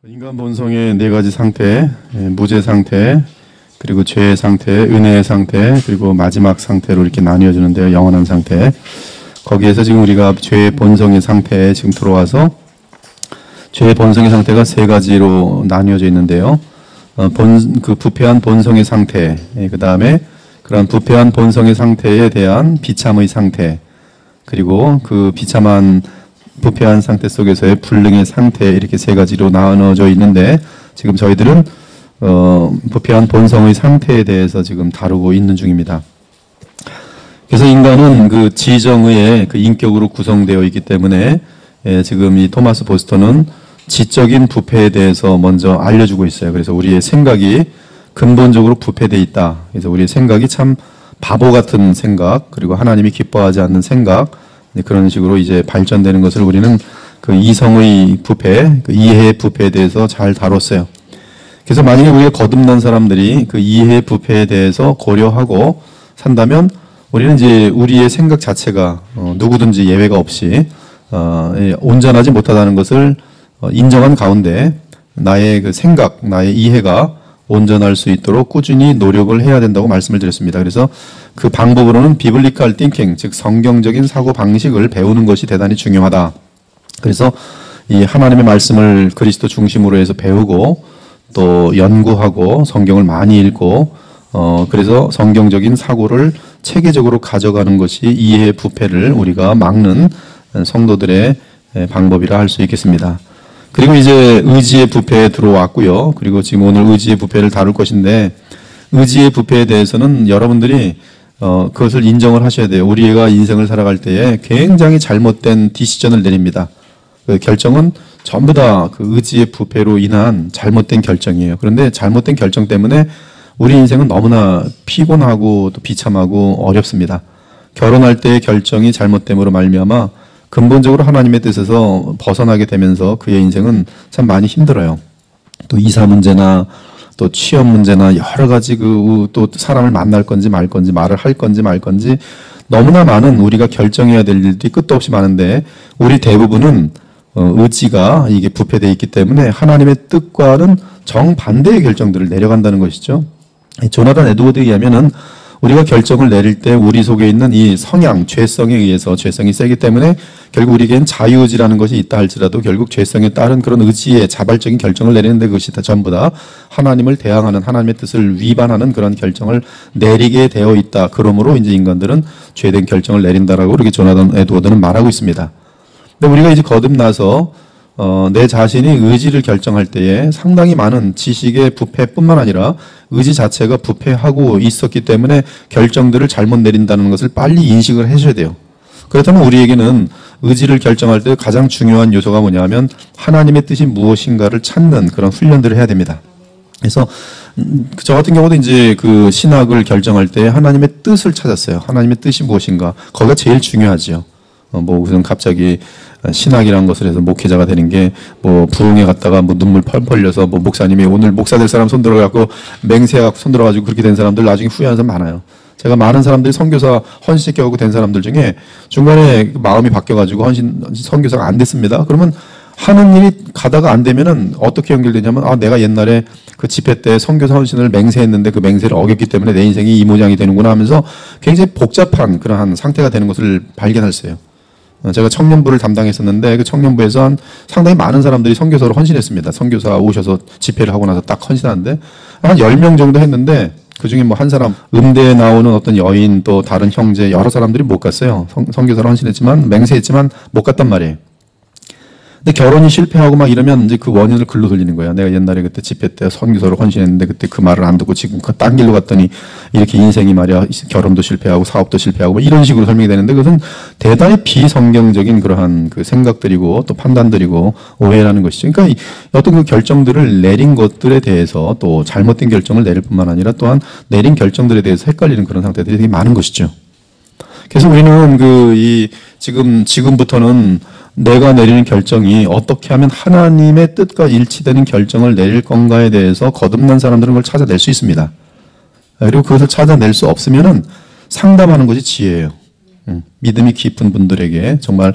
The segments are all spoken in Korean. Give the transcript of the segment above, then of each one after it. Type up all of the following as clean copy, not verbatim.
인간 본성의 네 가지 상태, 무죄 상태, 그리고 죄의 상태, 은혜의 상태, 그리고 마지막 상태로 이렇게 나뉘어지는데요. 영원한 상태. 거기에서 지금 우리가 죄의 본성의 상태에 지금 들어와서 죄의 본성의 상태가 세 가지로 나뉘어져 있는데요. 부패한 본성의 상태, 그 다음에 그런 부패한 본성의 상태에 대한 비참의 상태, 그리고 그 비참한 부패한 상태 속에서의 불능의 상태, 이렇게 세 가지로 나눠져 있는데 지금 저희들은 부패한 본성의 상태에 대해서 지금 다루고 있는 중입니다. 그래서 인간은 그 지정의의 그 인격으로 구성되어 있기 때문에 지금 이 토마스 보스턴은 지적인 부패에 대해서 먼저 알려주고 있어요. 그래서 우리의 생각이 근본적으로 부패되어 있다. 그래서 우리의 생각이 참 바보 같은 생각, 그리고 하나님이 기뻐하지 않는 생각, 그런 식으로 이제 발전되는 것을 우리는 그 이성의 부패, 그 이해의 부패에 대해서 잘 다뤘어요. 그래서 만약에 우리가 거듭난 사람들이 그 이해의 부패에 대해서 고려하고 산다면 우리는 이제 우리의 생각 자체가 누구든지 예외가 없이 온전하지 못하다는 것을 인정한 가운데 나의 그 생각, 나의 이해가 온전할 수 있도록 꾸준히 노력을 해야 된다고 말씀을 드렸습니다. 그래서 그 방법으로는 비블리컬 띵킹, 즉 성경적인 사고 방식을 배우는 것이 대단히 중요하다. 그래서 이 하나님의 말씀을 그리스도 중심으로 해서 배우고 또 연구하고 성경을 많이 읽고 그래서 성경적인 사고를 체계적으로 가져가는 것이 이해의 부패를 우리가 막는 성도들의 방법이라 할 수 있겠습니다. 그리고 이제 의지의 부패에 들어왔고요. 그리고 지금 오늘 의지의 부패를 다룰 것인데 의지의 부패에 대해서는 여러분들이 그것을 인정을 하셔야 돼요. 우리가 인생을 살아갈 때에 굉장히 잘못된 디시전을 내립니다. 그 결정은 전부 다 그 의지의 부패로 인한 잘못된 결정이에요. 그런데 잘못된 결정 때문에 우리 인생은 너무나 피곤하고 또 비참하고 어렵습니다. 결혼할 때의 결정이 잘못됨으로 말미암아 근본적으로 하나님의 뜻에서 벗어나게 되면서 그의 인생은 참 많이 힘들어요. 또 이사 문제나 또 취업 문제나 여러 가지 또 사람을 만날 건지 말 건지 말을 할 건지 말 건지 너무나 많은 우리가 결정해야 될 일들이 끝도 없이 많은데 우리 대부분은 의지가 이게 부패되어 있기 때문에 하나님의 뜻과는 정반대의 결정들을 내려간다는 것이죠. 조나단 에드워드에 의하면은 우리가 결정을 내릴 때 우리 속에 있는 이 성향, 죄성에 의해서 죄성이 세기 때문에 결국 우리에겐 자유의지라는 것이 있다 할지라도 결국 죄성에 따른 그런 의지의 자발적인 결정을 내리는데 그것이 다 전부 다 하나님을 대항하는 하나님의 뜻을 위반하는 그런 결정을 내리게 되어 있다. 그러므로 이제 인간들은 죄된 결정을 내린다라고 이렇게 조나단 에드워드는 말하고 있습니다. 근데 우리가 이제 거듭나서 내 자신이 의지를 결정할 때에 상당히 많은 지식의 부패뿐만 아니라 의지 자체가 부패하고 있었기 때문에 결정들을 잘못 내린다는 것을 빨리 인식을 해줘야 돼요. 그렇다면 우리에게는 의지를 결정할 때 가장 중요한 요소가 뭐냐면 하나님의 뜻이 무엇인가를 찾는 그런 훈련들을 해야 됩니다. 그래서 저 같은 경우도 이제 그 신학을 결정할 때 하나님의 뜻을 찾았어요. 하나님의 뜻이 무엇인가. 거기가 제일 중요하지요. 우선 갑자기 신학이라는 것을 해서 목회자가 되는 게 부흥회 갔다가 눈물 펄펄 흘려서 목사님이 오늘 목사 될 사람 손들어갖고 맹세하고 손들어가지고 그렇게 된 사람들 나중에 후회하는 사람 많아요. 제가 많은 사람들이 선교사 헌신시켜갖고 된 사람들 중에 중간에 마음이 바뀌어가지고 선교사가 안 됐습니다. 그러면 하는 일이 가다가 안 되면은 어떻게 연결되냐면 내가 옛날에 그 집회 때 선교사 헌신을 맹세했는데 그 맹세를 어겼기 때문에 내 인생이 이 모양이 되는구나 하면서 굉장히 복잡한 그러한 상태가 되는 것을 발견할 수 있어요. 제가 청년부를 담당했었는데 그 청년부에서 상당히 많은 사람들이 선교사로 헌신했습니다. 선교사 오셔서 집회를 하고 나서 딱 헌신하는데 한 10명 정도 했는데 그중에 한 사람 음대에 나오는 어떤 여인 또 다른 형제 여러 사람들이 못 갔어요. 선교사로 헌신했지만 맹세했지만 못 갔단 말이에요. 근데 결혼이 실패하고 막 이러면 이제 그 원인을 글로 돌리는 거야. 내가 옛날에 그때 집회 때 선교사로 헌신했는데 그때 그 말을 안 듣고 지금 딴 길로 갔더니 이렇게 인생이 말이야 결혼도 실패하고 사업도 실패하고 이런 식으로 설명이 되는데 그것은 대단히 비성경적인 그러한 그 생각들이고 또 판단들이고 오해라는 것이죠. 그러니까 어떤 그 결정들을 내린 것들에 대해서 또 잘못된 결정을 내릴 뿐만 아니라 또한 내린 결정들에 대해서 헷갈리는 그런 상태들이 되게 많은 것이죠. 그래서 우리는 지금부터는 내가 내리는 결정이 어떻게 하면 하나님의 뜻과 일치되는 결정을 내릴 건가에 대해서 거듭난 사람들은 그걸 찾아낼 수 있습니다. 그리고 그것을 찾아낼 수 없으면은 상담하는 것이 지혜예요. 믿음이 깊은 분들에게 정말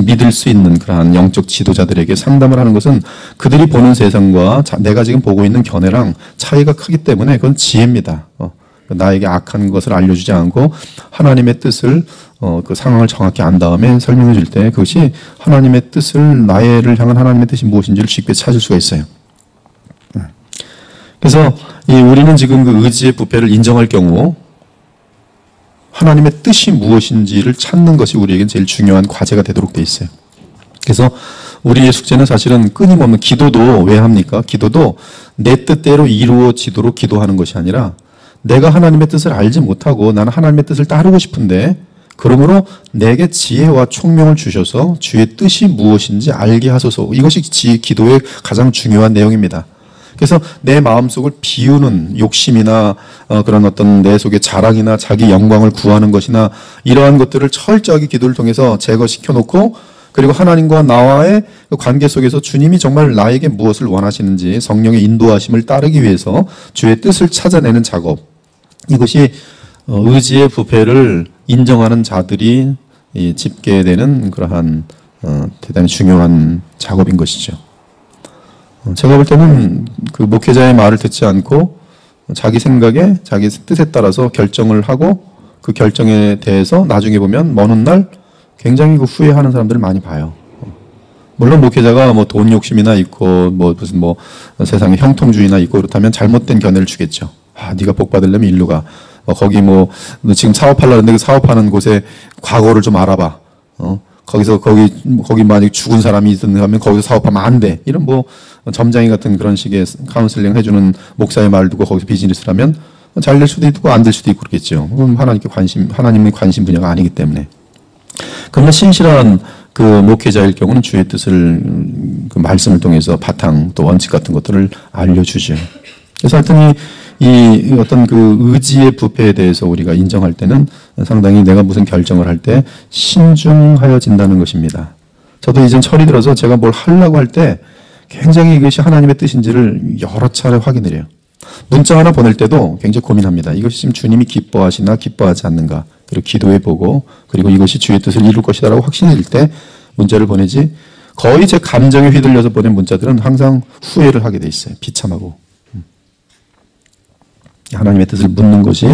믿을 수 있는 그러한 영적 지도자들에게 상담을 하는 것은 그들이 보는 세상과 내가 지금 보고 있는 견해랑 차이가 크기 때문에 그건 지혜입니다. 나에게 악한 것을 알려주지 않고 하나님의 뜻을 그 상황을 정확히 안 다음에 설명해 줄 때 그것이 하나님의 뜻을 나를 향한 하나님의 뜻이 무엇인지를 쉽게 찾을 수가 있어요. 그래서 우리는 지금 그 의지의 부패를 인정할 경우 하나님의 뜻이 무엇인지를 찾는 것이 우리에겐 제일 중요한 과제가 되도록 돼 있어요. 그래서 우리의 숙제는 사실은 끊임없는 기도도 왜 합니까? 기도도 내 뜻대로 이루어지도록 기도하는 것이 아니라 내가 하나님의 뜻을 알지 못하고 나는 하나님의 뜻을 따르고 싶은데 그러므로 내게 지혜와 총명을 주셔서 주의 뜻이 무엇인지 알게 하소서. 이것이 기도의 가장 중요한 내용입니다. 그래서 내 마음속을 비우는 욕심이나 그런 어떤 내 속의 자랑이나 자기 영광을 구하는 것이나 이러한 것들을 철저하게 기도를 통해서 제거시켜 놓고 그리고 하나님과 나와의 관계 속에서 주님이 정말 나에게 무엇을 원하시는지 성령의 인도하심을 따르기 위해서 주의 뜻을 찾아내는 작업. 이것이 의지의 부패를 인정하는 자들이 집계되는 그러한 대단히 중요한 작업인 것이죠. 제가 볼 때는 그 목회자의 말을 듣지 않고 자기 생각에 자기 뜻에 따라서 결정을 하고 그 결정에 대해서 나중에 보면 먼 훗날 굉장히 그 후회하는 사람들을 많이 봐요. 물론 목회자가 뭐 돈 욕심이나 있고 뭐 무슨 뭐 세상에 형통주의나 있고 그렇다면 잘못된 견해를 주겠죠. 네가 복 받으려면 일로 가. 거기 뭐 지금 사업하려는데 그 사업하는 곳에 과거를 좀 알아봐. 거기 만약 죽은 사람이 있으면 거기서 사업하면 안 돼. 이런 뭐 점장이 같은 그런 식의 카운슬링 해주는 목사의 말을 두고 거기서 비즈니스를 하면 잘 될 수도 있고 안 될 수도 있고 그렇겠죠. 그건 하나님의 관심 분야가 아니기 때문에. 그러나 신실한 그 목회자일 경우는 주의 뜻을 그 말씀을 통해서 바탕 또 원칙 같은 것들을 알려주죠. 그래서 하여튼 이 어떤 그 의지의 부패에 대해서 우리가 인정할 때는 상당히 내가 무슨 결정을 할 때 신중하여진다는 것입니다. 저도 이젠 철이 들어서 제가 뭘 하려고 할 때 굉장히 이것이 하나님의 뜻인지를 여러 차례 확인을 해요. 문자 하나 보낼 때도 굉장히 고민합니다. 이것이 지금 주님이 기뻐하시나 기뻐하지 않는가. 그리고 기도해보고 그리고 이것이 주의 뜻을 이룰 것이다라고 확신일 때 문자를 보내지 거의 제 감정에 휘둘려서 보낸 문자들은 항상 후회를 하게 돼 있어요. 비참하고. 하나님의 뜻을 묻는 것이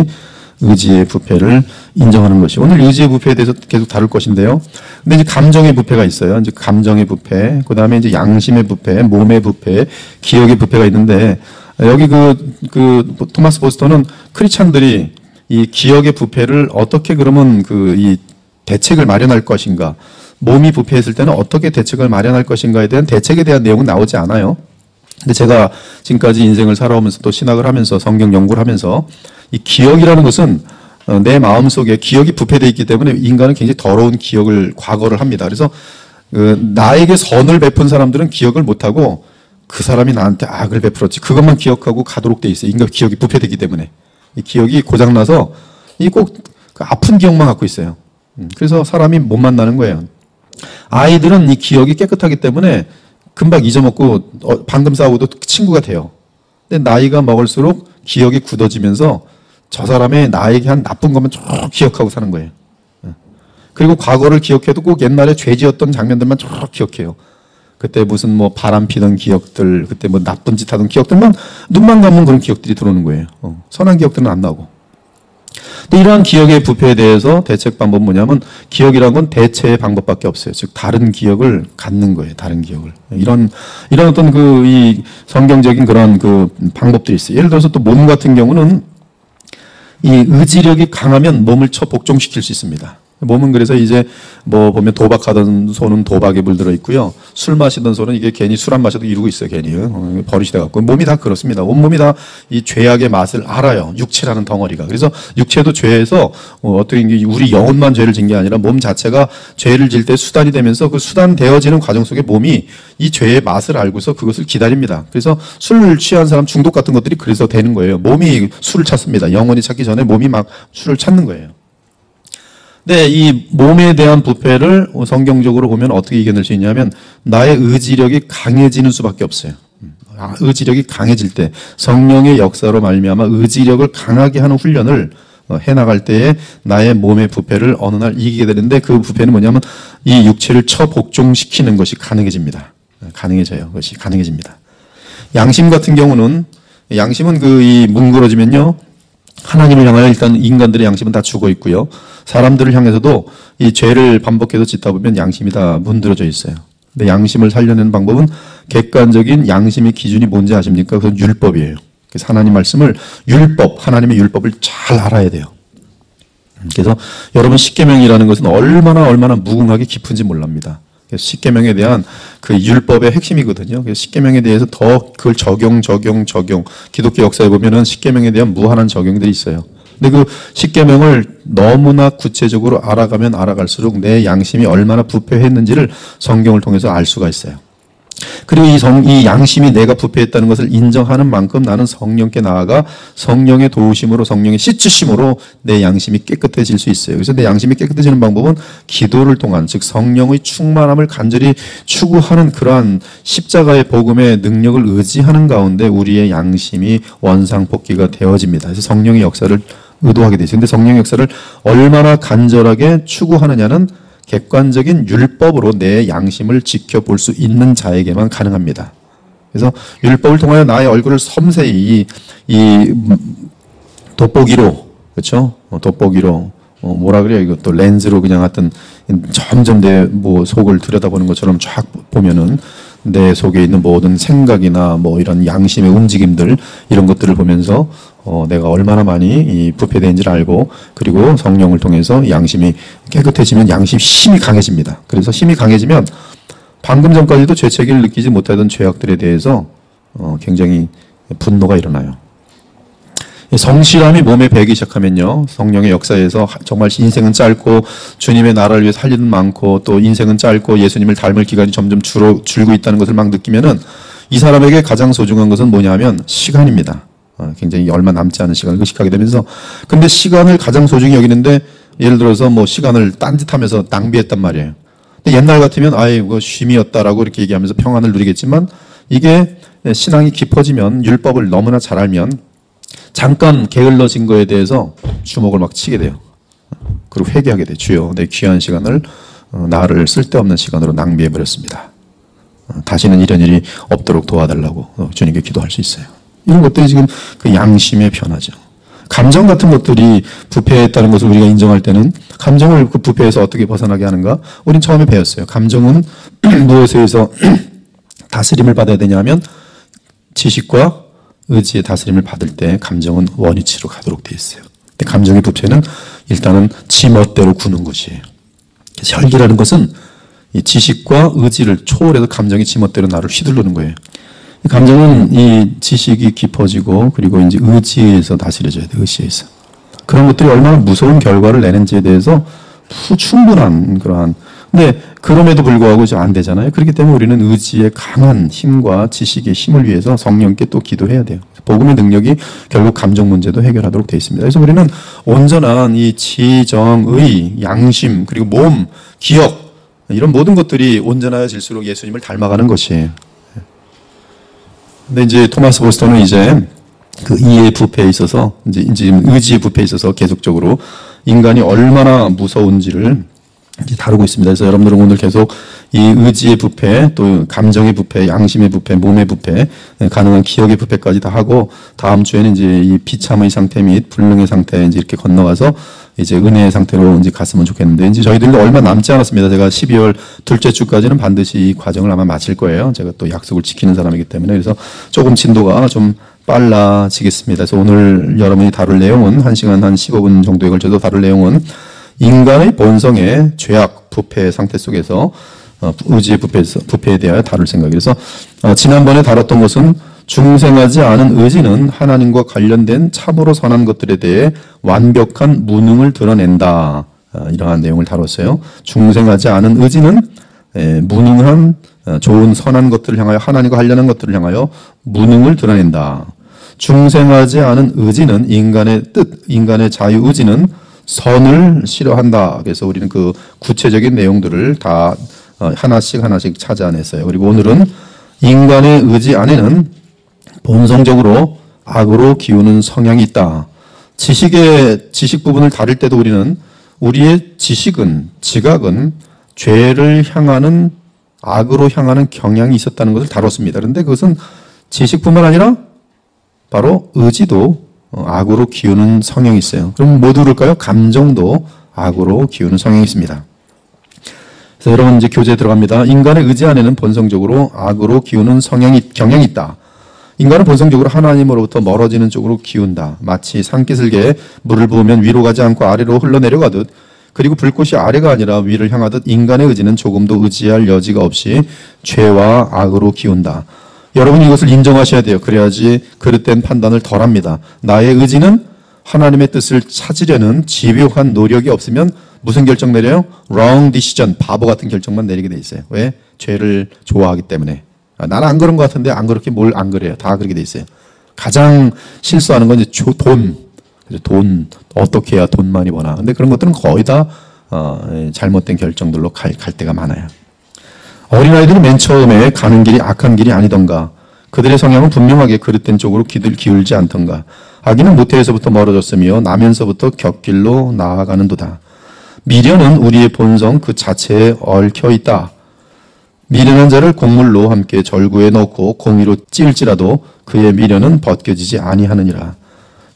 의지의 부패를 인정하는 것이. 오늘 의지의 부패에 대해서 계속 다룰 것인데요. 근데 이제 감정의 부패가 있어요. 이제 감정의 부패, 그 다음에 이제 양심의 부패, 몸의 부패, 기억의 부패가 있는데 여기 그 토마스 보스터는 크리스찬들이 이 기억의 부패를 어떻게 그러면 이 대책을 마련할 것인가, 몸이 부패했을 때는 어떻게 대책을 마련할 것인가에 대한 대책에 대한 내용은 나오지 않아요. 근데 제가 지금까지 인생을 살아오면서 또 신학을 하면서 성경 연구를 하면서 이 기억이라는 것은 내 마음속에 기억이 부패되어 있기 때문에 인간은 굉장히 더러운 과거를 합니다. 그래서 나에게 선을 베푼 사람들은 기억을 못하고 그 사람이 나한테 악을 베풀었지 그것만 기억하고 가도록 돼 있어요. 인간 기억이 부패되기 때문에. 이 기억이 고장나서 꼭 아픈 기억만 갖고 있어요. 그래서 사람이 못 만나는 거예요. 아이들은 이 기억이 깨끗하기 때문에 금방 잊어먹고 방금 싸우고도 친구가 돼요. 근데 나이가 먹을수록 기억이 굳어지면서 저 사람의 나에게 한 나쁜 것만 쭉 기억하고 사는 거예요. 그리고 과거를 기억해도 꼭 옛날에 죄 지었던 장면들만 쭉 기억해요. 그때 무슨 뭐 바람 피던 기억들, 그때 뭐 나쁜 짓 하던 기억들만 눈만 감으면 그런 기억들이 들어오는 거예요. 선한 기억들은 안 나오고. 근데 이러한 기억의 부패에 대해서 대책 방법은 뭐냐면 기억이란 건 대체의 방법밖에 없어요. 즉 다른 기억을 갖는 거예요. 다른 기억을. 이런 어떤 이 성경적인 그런 방법들이 있어요. 예를 들어서 또 몸 같은 경우는 이 의지력이 강하면 몸을 복종시킬 수 있습니다. 몸은 그래서 이제 뭐 보면 도박하던 손은 도박에 물들어 있고요. 술 마시던 손은 이게 괜히 술 안 마셔도 이러고 있어요. 괜히 버릇이 돼갖고 몸이 다 그렇습니다. 온몸이 다 이 죄악의 맛을 알아요. 육체라는 덩어리가. 그래서 육체도 죄에서 어떻게 우리 영혼만 죄를 진 게 아니라 몸 자체가 죄를 질 때 수단이 되면서 그 수단 되어지는 과정 속에 몸이 이 죄의 맛을 알고서 그것을 기다립니다. 그래서 술 취한 사람 중독 같은 것들이 그래서 되는 거예요. 몸이 술을 찾습니다. 영혼이 찾기 전에 몸이 막 술을 찾는 거예요. 네, 이 몸에 대한 부패를 성경적으로 보면 어떻게 이겨낼 수 있냐면 나의 의지력이 강해지는 수밖에 없어요. 의지력이 강해질 때 성령의 역사로 말미암아 의지력을 강하게 하는 훈련을 해나갈 때에 나의 몸의 부패를 어느 날 이기게 되는데 그 부패는 뭐냐면 이 육체를 처복종시키는 것이 가능해집니다. 가능해져요. 그것이 가능해집니다. 양심 같은 경우는 양심은 이 뭉그러지면요. 하나님을 향하여 일단 인간들의 양심은 다 죽어 있고요. 사람들을 향해서도 이 죄를 반복해서 짓다 보면 양심이 다 문드러져 있어요. 근데 양심을 살려내는 방법은 객관적인 양심의 기준이 뭔지 아십니까? 그건 율법이에요. 그래서 하나님 말씀을 하나님의 율법을 잘 알아야 돼요. 그래서 여러분 십계명이라는 것은 얼마나 무궁하게 깊은지 몰랍니다. 그래서 십계명에 대한 그 율법의 핵심이거든요. 그래서 십계명에 대해서 더 그걸 적용. 기독교 역사에 보면은 십계명에 대한 무한한 적용들이 있어요. 근데 그 십계명을 너무나 구체적으로 알아가면 알아갈수록 내 양심이 얼마나 부패했는지를 성경을 통해서 알 수가 있어요. 그리고 이 양심이 내가 부패했다는 것을 인정하는 만큼 나는 성령께 나아가 성령의 도우심으로 성령의 씻으심으로 내 양심이 깨끗해질 수 있어요. 그래서 내 양심이 깨끗해지는 방법은 기도를 통한 즉 성령의 충만함을 간절히 추구하는 그러한 십자가의 복음의 능력을 의지하는 가운데 우리의 양심이 원상복귀가 되어집니다. 그래서 성령의 역사를 의도하게 되죠. 그런데 성령의 역사를 얼마나 간절하게 추구하느냐는 객관적인 율법으로 내 양심을 지켜볼 수 있는 자에게만 가능합니다. 그래서 율법을 통하여 나의 얼굴을 섬세히 이 돋보기로, 그렇죠? 돋보기로 뭐라 그래요? 이것도 렌즈로 그냥 하여튼 점점 내 속을 들여다보는 것처럼 쫙 보면은 내 속에 있는 모든 생각이나 이런 양심의 움직임들 이런 것들을 보면서 내가 얼마나 많이 부패된지를 알고 그리고 성령을 통해서 양심이 깨끗해지면 양심 힘이 강해집니다. 그래서 힘이 강해지면 방금 전까지도 죄책을 느끼지 못하던 죄악들에 대해서 굉장히 분노가 일어나요. 성실함이 몸에 배기 시작하면요. 성령의 역사에서 정말 인생은 짧고 주님의 나라를 위해 살 일은 많고 또 인생은 짧고 예수님을 닮을 기간이 점점 줄고 있다는 것을 막 느끼면은 이 사람에게 가장 소중한 것은 뭐냐면 시간입니다. 굉장히 얼마 남지 않은 시간을 의식하게 되면서 근데 시간을 가장 소중히 여기는데 예를 들어서 시간을 딴짓하면서 낭비했단 말이에요. 근데 옛날 같으면 이거 쉼이었다라고 이렇게 얘기하면서 평안을 누리겠지만 이게 신앙이 깊어지면 율법을 너무나 잘 알면 잠깐 게을러진 거에 대해서 주먹을 막 치게 돼요. 그리고 회개하게 돼요. 주여 내 귀한 시간을 나를 쓸데없는 시간으로 낭비해버렸습니다. 다시는 이런 일이 없도록 도와달라고 주님께 기도할 수 있어요. 이런 것들이 지금 그 양심의 변화죠. 감정 같은 것들이 부패했다는 것을 우리가 인정할 때는 감정을 그 부패에서 어떻게 벗어나게 하는가? 우린 처음에 배웠어요. 감정은 무엇에 의해서 다스림을 받아야 되냐면 지식과 의지의 다스림을 받을 때 감정은 원위치로 가도록 되어 있어요. 근데 감정의 부패는 일단은 지 멋대로 구는 것이에요. 혈기라는 것은 이 지식과 의지를 초월해서 감정이 지 멋대로 나를 휘두르는 거예요. 감정은 이 지식이 깊어지고 그리고 이제 의지에서 다스려져야 돼요. 의지에서. 그런 것들이 얼마나 무서운 결과를 내는지에 대해서 충분한 그러한 근데 그럼에도 불구하고 이제 안 되잖아요. 그렇기 때문에 우리는 의지의 강한 힘과 지식의 힘을 위해서 성령께 또 기도해야 돼요. 복음의 능력이 결국 감정 문제도 해결하도록 되어 있습니다. 그래서 우리는 온전한 이 지정의 양심 그리고 몸, 기억 이런 모든 것들이 온전해질수록 예수님을 닮아가는 것이에요. 근데 이제 토마스 보스턴은 이제 그 이의 부패에 있어서 이제 의지의 부패에 있어서 계속적으로 인간이 얼마나 무서운지를 이제 다루고 있습니다. 그래서 여러분들은 오늘 계속 이 의지의 부패, 또 감정의 부패, 양심의 부패, 몸의 부패, 가능한 기억의 부패까지 다 하고 다음 주에는 이제 이 비참의 상태 및 불능의 상태 이제 이렇게 건너가서 이제 은혜의 상태로 이제 갔으면 좋겠는데 이제 저희들도 얼마 남지 않았습니다. 제가 12월 둘째 주까지는 반드시 이 과정을 아마 마칠 거예요. 제가 또 약속을 지키는 사람이기 때문에 그래서 조금 진도가 좀 빨라지겠습니다. 그래서 오늘 여러분이 다룰 내용은 1시간 한 15분 정도에 걸쳐서 다룰 내용은 인간의 본성의 죄악, 부패 상태 속에서 의지의 부패에 대하여 다룰 생각이라서 지난번에 다뤘던 것은 중생하지 않은 의지는 하나님과 관련된 참으로 선한 것들에 대해 완벽한 무능을 드러낸다. 이러한 내용을 다뤘어요. 중생하지 않은 의지는 무능한 좋은 선한 것들을 향하여 하나님과 하려는 것들을 향하여 무능을 드러낸다. 중생하지 않은 의지는 인간의 뜻, 인간의 자유의지는 선을 싫어한다. 그래서 우리는 그 구체적인 내용들을 다 하나씩 찾아냈어요. 그리고 오늘은 인간의 의지 안에는 본성적으로 악으로 기우는 성향이 있다. 지식 부분을 다룰 때도 우리는 우리의 지각은 죄를 향하는, 악으로 향하는 경향이 있었다는 것을 다뤘습니다. 그런데 그것은 지식뿐만 아니라 바로 의지도 악으로 기우는 성향이 있어요. 그럼 모두 그럴까요? 감정도 악으로 기우는 성향이 있습니다. 그래서 여러분 이제 교재에 들어갑니다. 인간의 의지 안에는 본성적으로 악으로 기우는 경향이 있다. 인간은 본성적으로 하나님으로부터 멀어지는 쪽으로 기운다. 마치 산기슭에 물을 부으면 위로 가지 않고 아래로 흘러내려가듯, 그리고 불꽃이 아래가 아니라 위를 향하듯 인간의 의지는 조금도 의지할 여지가 없이 죄와 악으로 기운다. 여러분 이것을 인정하셔야 돼요. 그래야지 그릇된 판단을 덜합니다. 나의 의지는 하나님의 뜻을 찾으려는 집요한 노력이 없으면 무슨 결정 내려요? wrong decision, 바보 같은 결정만 내리게 돼 있어요. 왜? 죄를 좋아하기 때문에. 나는 안 그런 것 같은데 안 그렇게 뭘 안 그래요. 다 그렇게 돼 있어요. 가장 실수하는 건 이제 돈 어떻게 해야 돈 많이 버나. 근데 그런 것들은 거의 다 잘못된 결정들로 갈 때가 많아요. 어린아이들은 맨 처음에 가는 길이 악한 길이 아니던가. 그들의 성향은 분명하게 그릇된 쪽으로 귀를 기울지 않던가. 아기는 모태에서부터 멀어졌으며 나면서부터 곁길로 나아가는도다. 미련은 우리의 본성 그 자체에 얽혀 있다. 미련한 자를 곡물로 함께 절구에 넣고 공의로 찌을지라도 그의 미련은 벗겨지지 아니하느니라.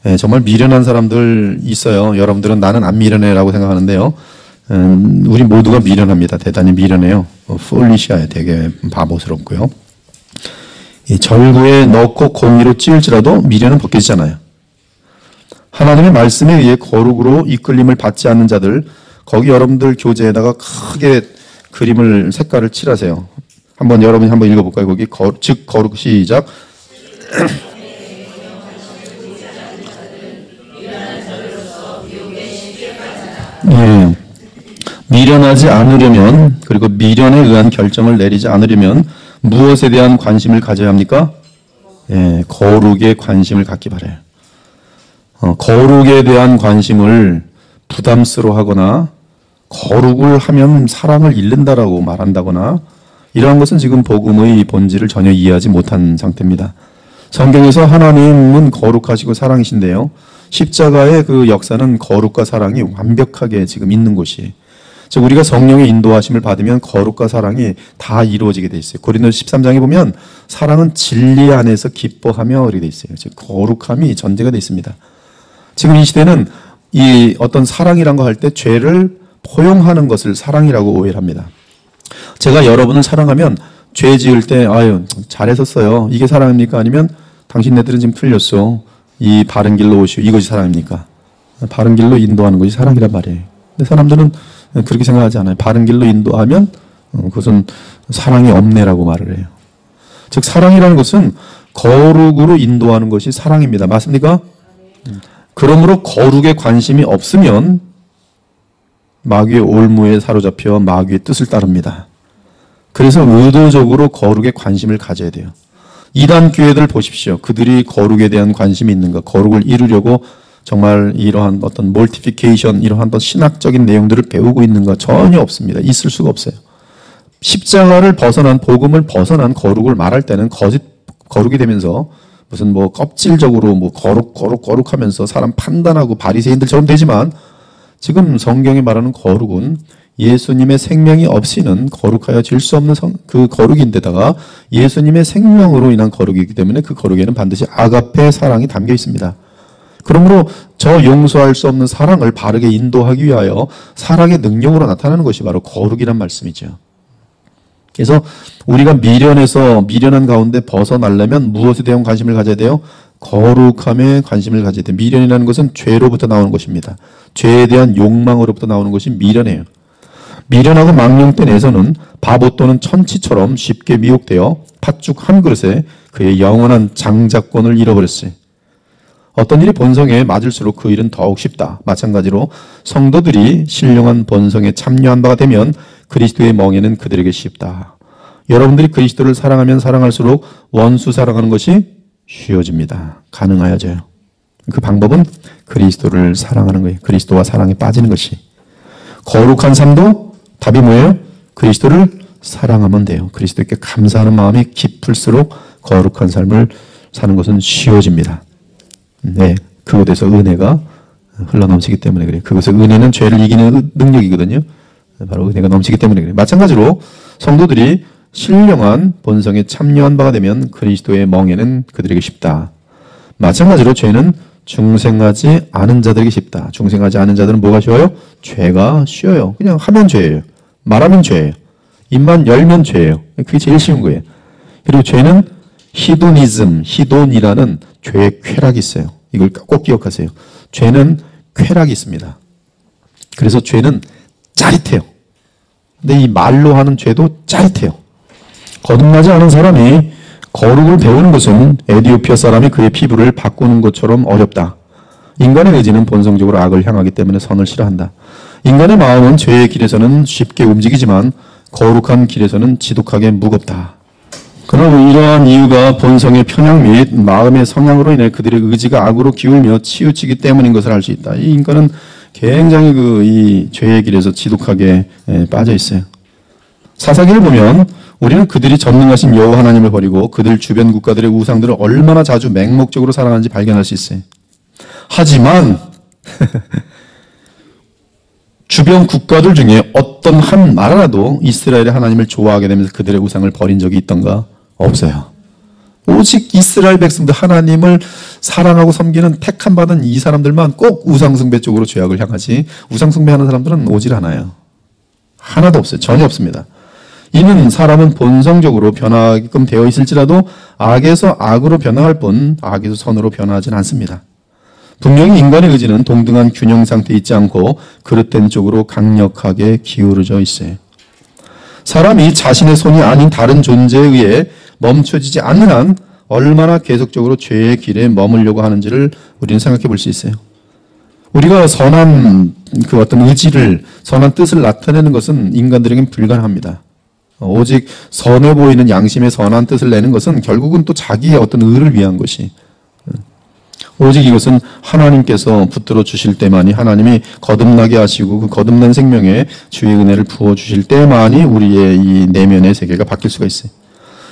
네, 정말 미련한 사람들 있어요. 여러분들은 나는 안 미련해라고 생각하는데요. 우리 모두가 미련합니다. 대단히 미련해요. foolish해요. 되게 바보스럽고요. 이 절구에 넣고 공의로 찌을지라도 미련은 벗겨지잖아요. 하나님의 말씀에 의해 거룩으로 이끌림을 받지 않는 자들, 거기 여러분들 교재에다가 크게 그림을 색깔을 칠하세요. 여러분이 한번 읽어볼까요? 거기 즉 거룩 시작. 예. 미련하지 않으려면, 그리고 미련에 의한 결정을 내리지 않으려면 무엇에 대한 관심을 가져야 합니까? 예, 거룩에 관심을 갖기 바라요. 거룩에 대한 관심을 부담스러워하거나 거룩을 하면 사랑을 잃는다라고 말한다거나 이러한 것은 지금 복음의 본질을 전혀 이해하지 못한 상태입니다. 성경에서 하나님은 거룩하시고 사랑이신데요. 십자가의 그 역사는 거룩과 사랑이 완벽하게 지금 있는 곳이에요. 즉 우리가 성령의 인도하심을 받으면 거룩과 사랑이 다 이루어지게 돼 있어요. 고린도서 13장에 보면 사랑은 진리 안에서 기뻐하며 이렇게 돼 있어요. 즉 거룩함이 전제가 돼 있습니다. 지금 이 시대는 이 어떤 사랑이란 거 할 때 죄를 포용하는 것을 사랑이라고 오해를 합니다. 제가 여러분을 사랑하면 죄 지을 때 아유 잘했었어요. 이게 사랑입니까? 아니면 당신네들은 지금 틀렸어. 이 바른 길로 오시오. 이것이 사랑입니까? 바른 길로 인도하는 것이 사랑이란 말이에요. 근데 사람들은 그렇게 생각하지 않아요. 바른 길로 인도하면 그것은 사랑이 없네라고 말을 해요. 즉 사랑이라는 것은 거룩으로 인도하는 것이 사랑입니다. 맞습니까? 그러므로 거룩에 관심이 없으면 마귀의 올무에 사로잡혀 마귀의 뜻을 따릅니다. 그래서 의도적으로 거룩에 관심을 가져야 돼요. 이단 교회들 보십시오. 그들이 거룩에 대한 관심이 있는가? 거룩을 이루려고 정말 이러한 어떤 몰티피케이션, 이러한 어떤 신학적인 내용들을 배우고 있는가? 전혀 없습니다. 있을 수가 없어요. 십자가를 벗어난, 복음을 벗어난 거룩을 말할 때는 거짓 거룩이 되면서 무슨 뭐 껍질적으로 뭐 거룩하면서 사람 판단하고 바리새인들처럼 되지만 지금 성경이 말하는 거룩은 예수님의 생명이 없이는 거룩하여 질 수 없는 그 거룩인데다가 예수님의 생명으로 인한 거룩이기 때문에 그 거룩에는 반드시 아가페 사랑이 담겨 있습니다. 그러므로 저 용서할 수 없는 사랑을 바르게 인도하기 위하여 사랑의 능력으로 나타나는 것이 바로 거룩이란 말씀이죠. 그래서 우리가 미련한 가운데 벗어나려면 무엇에 대한 관심을 가져야 돼요? 거룩함에 관심을 가져야 돼요. 미련이라는 것은 죄로부터 나오는 것입니다. 죄에 대한 욕망으로부터 나오는 것이 미련이에요. 미련하고 망령된 에서는 바보 또는 천치처럼 쉽게 미혹되어 팥죽 한 그릇에 그의 영원한 장자권을 잃어버렸어요. 어떤 일이 본성에 맞을수록 그 일은 더욱 쉽다. 마찬가지로 성도들이 신령한 본성에 참여한 바가 되면 그리스도의 멍에는 그들에게 쉽다. 여러분들이 그리스도를 사랑하면 사랑할수록 원수 사랑하는 것이 쉬워집니다. 가능하여져요. 그 방법은 그리스도를 사랑하는 거예요. 그리스도와 사랑에 빠지는 것이. 거룩한 삶도 답이 뭐예요? 그리스도를 사랑하면 돼요. 그리스도께 감사하는 마음이 깊을수록 거룩한 삶을 사는 것은 쉬워집니다. 네, 그곳에서 은혜가 흘러넘치기 때문에 그래요. 그것을 은혜는 죄를 이기는 능력이거든요. 바로 은혜가 넘치기 때문에 그래요. 마찬가지로 성도들이 신령한 본성에 참여한 바가 되면 그리스도의 멍에는 그들에게 쉽다. 마찬가지로 죄는 중생하지 않은 자들에게 쉽다. 중생하지 않은 자들은 뭐가 쉬워요? 죄가 쉬워요. 그냥 하면 죄예요. 말하면 죄예요. 입만 열면 죄예요. 그게 제일 쉬운 거예요. 그리고 죄는 히도니라는 죄의 쾌락이 있어요. 이걸 꼭 기억하세요. 죄는 쾌락이 있습니다. 그래서 죄는 짜릿해요. 근데 이 말로 하는 죄도 짜릿해요. 거듭나지 않은 사람이 거룩을 배우는 것은 에디오피아 사람이 그의 피부를 바꾸는 것처럼 어렵다. 인간의 의지는 본성적으로 악을 향하기 때문에 선을 싫어한다. 인간의 마음은 죄의 길에서는 쉽게 움직이지만 거룩한 길에서는 지독하게 무겁다. 그럼 이러한 이유가 본성의 편향 및 마음의 성향으로 인해 그들의 의지가 악으로 기울며 치우치기 때문인 것을 알 수 있다. 이 인간은 굉장히 이 죄의 길에서 지독하게 빠져 있어요. 사사기를 보면 우리는 그들이 전능하신 여호와 하나님을 버리고 그들 주변 국가들의 우상들을 얼마나 자주 맹목적으로 사랑하는지 발견할 수 있어요. 하지만 주변 국가들 중에 어떤 한 나라라도 이스라엘의 하나님을 좋아하게 되면서 그들의 우상을 버린 적이 있던가? 없어요. 오직 이스라엘 백성들 하나님을 사랑하고 섬기는 택함 받은 이 사람들만 꼭 우상숭배 쪽으로 죄악을 향하지 우상숭배하는 사람들은 오질 않아요. 하나도 없어요. 전혀 없습니다. 이는 사람은 본성적으로 변하게끔 되어 있을지라도 악에서 악으로 변화할 뿐 악에서 선으로 변화하지는 않습니다. 분명히 인간의 의지는 동등한 균형 상태에 있지 않고 그릇된 쪽으로 강력하게 기울어져 있어요. 사람이 자신의 손이 아닌 다른 존재에 의해 멈춰지지 않는 한 얼마나 계속적으로 죄의 길에 머물려고 하는지를 우리는 생각해 볼 수 있어요. 우리가 선한 어떤 의지를, 선한 뜻을 나타내는 것은 인간들에겐 불가능합니다. 오직 선해 보이는 양심의 선한 뜻을 내는 것은 결국은 또 자기의 어떤 의를 위한 것이, 오직 이것은 하나님께서 붙들어 주실 때만이, 하나님이 거듭나게 하시고 그 거듭난 생명에 주의 은혜를 부어 주실 때만이 우리의 이 내면의 세계가 바뀔 수가 있어요.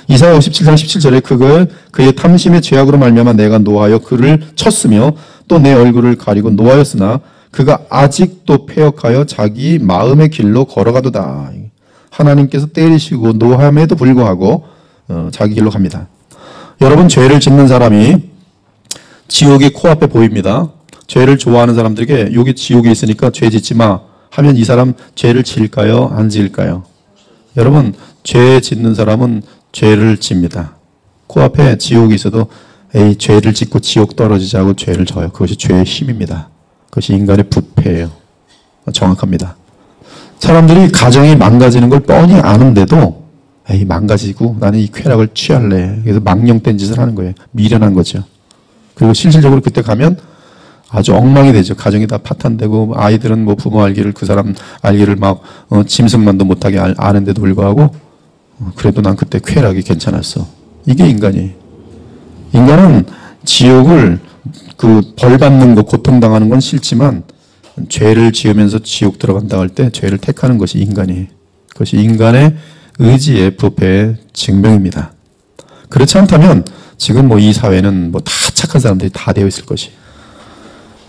이사야 57장 17절에 그의 탐심의 죄악으로 말미암아 내가 노하여 그를 쳤으며 또 내 얼굴을 가리고 노하였으나 그가 아직도 패역하여 자기 마음의 길로 걸어가도다. 하나님께서 때리시고 노함에도 불구하고 자기 길로 갑니다. 여러분, 죄를 짓는 사람이 지옥이 코앞에 보입니다. 죄를 좋아하는 사람들에게 여기 지옥이 있으니까 죄 짓지 마 하면 이 사람 죄를 지을까요? 안 지을까요? 여러분, 죄 짓는 사람은 죄를 집니다. 코앞에 지옥이 있어도 에이, 죄를 짓고 지옥 떨어지자고 죄를 져요. 그것이 죄의 힘입니다. 그것이 인간의 부패예요. 정확합니다. 사람들이 가정이 망가지는 걸 뻔히 아는데도 에이, 망가지고 나는 이 쾌락을 취할래. 그래서 망령된 짓을 하는 거예요. 미련한 거죠. 그리고 실질적으로 그때 가면 아주 엉망이 되죠. 가정이 다 파탄되고 아이들은 뭐 부모 알기를, 그 사람 알기를 막 짐승만도 못하게 아는데도 불구하고 그래도 난 그때 쾌락이 괜찮았어. 이게 인간이에요. 인간은 지옥을 벌 받는 거, 고통당하는 건 싫지만 죄를 지으면서 지옥 들어간다 할 때 죄를 택하는 것이 인간이에요. 그것이 인간의 의지의 부패의 증명입니다. 그렇지 않다면 지금 이 사회는 다 착한 사람들이 다 되어 있을 것이에요.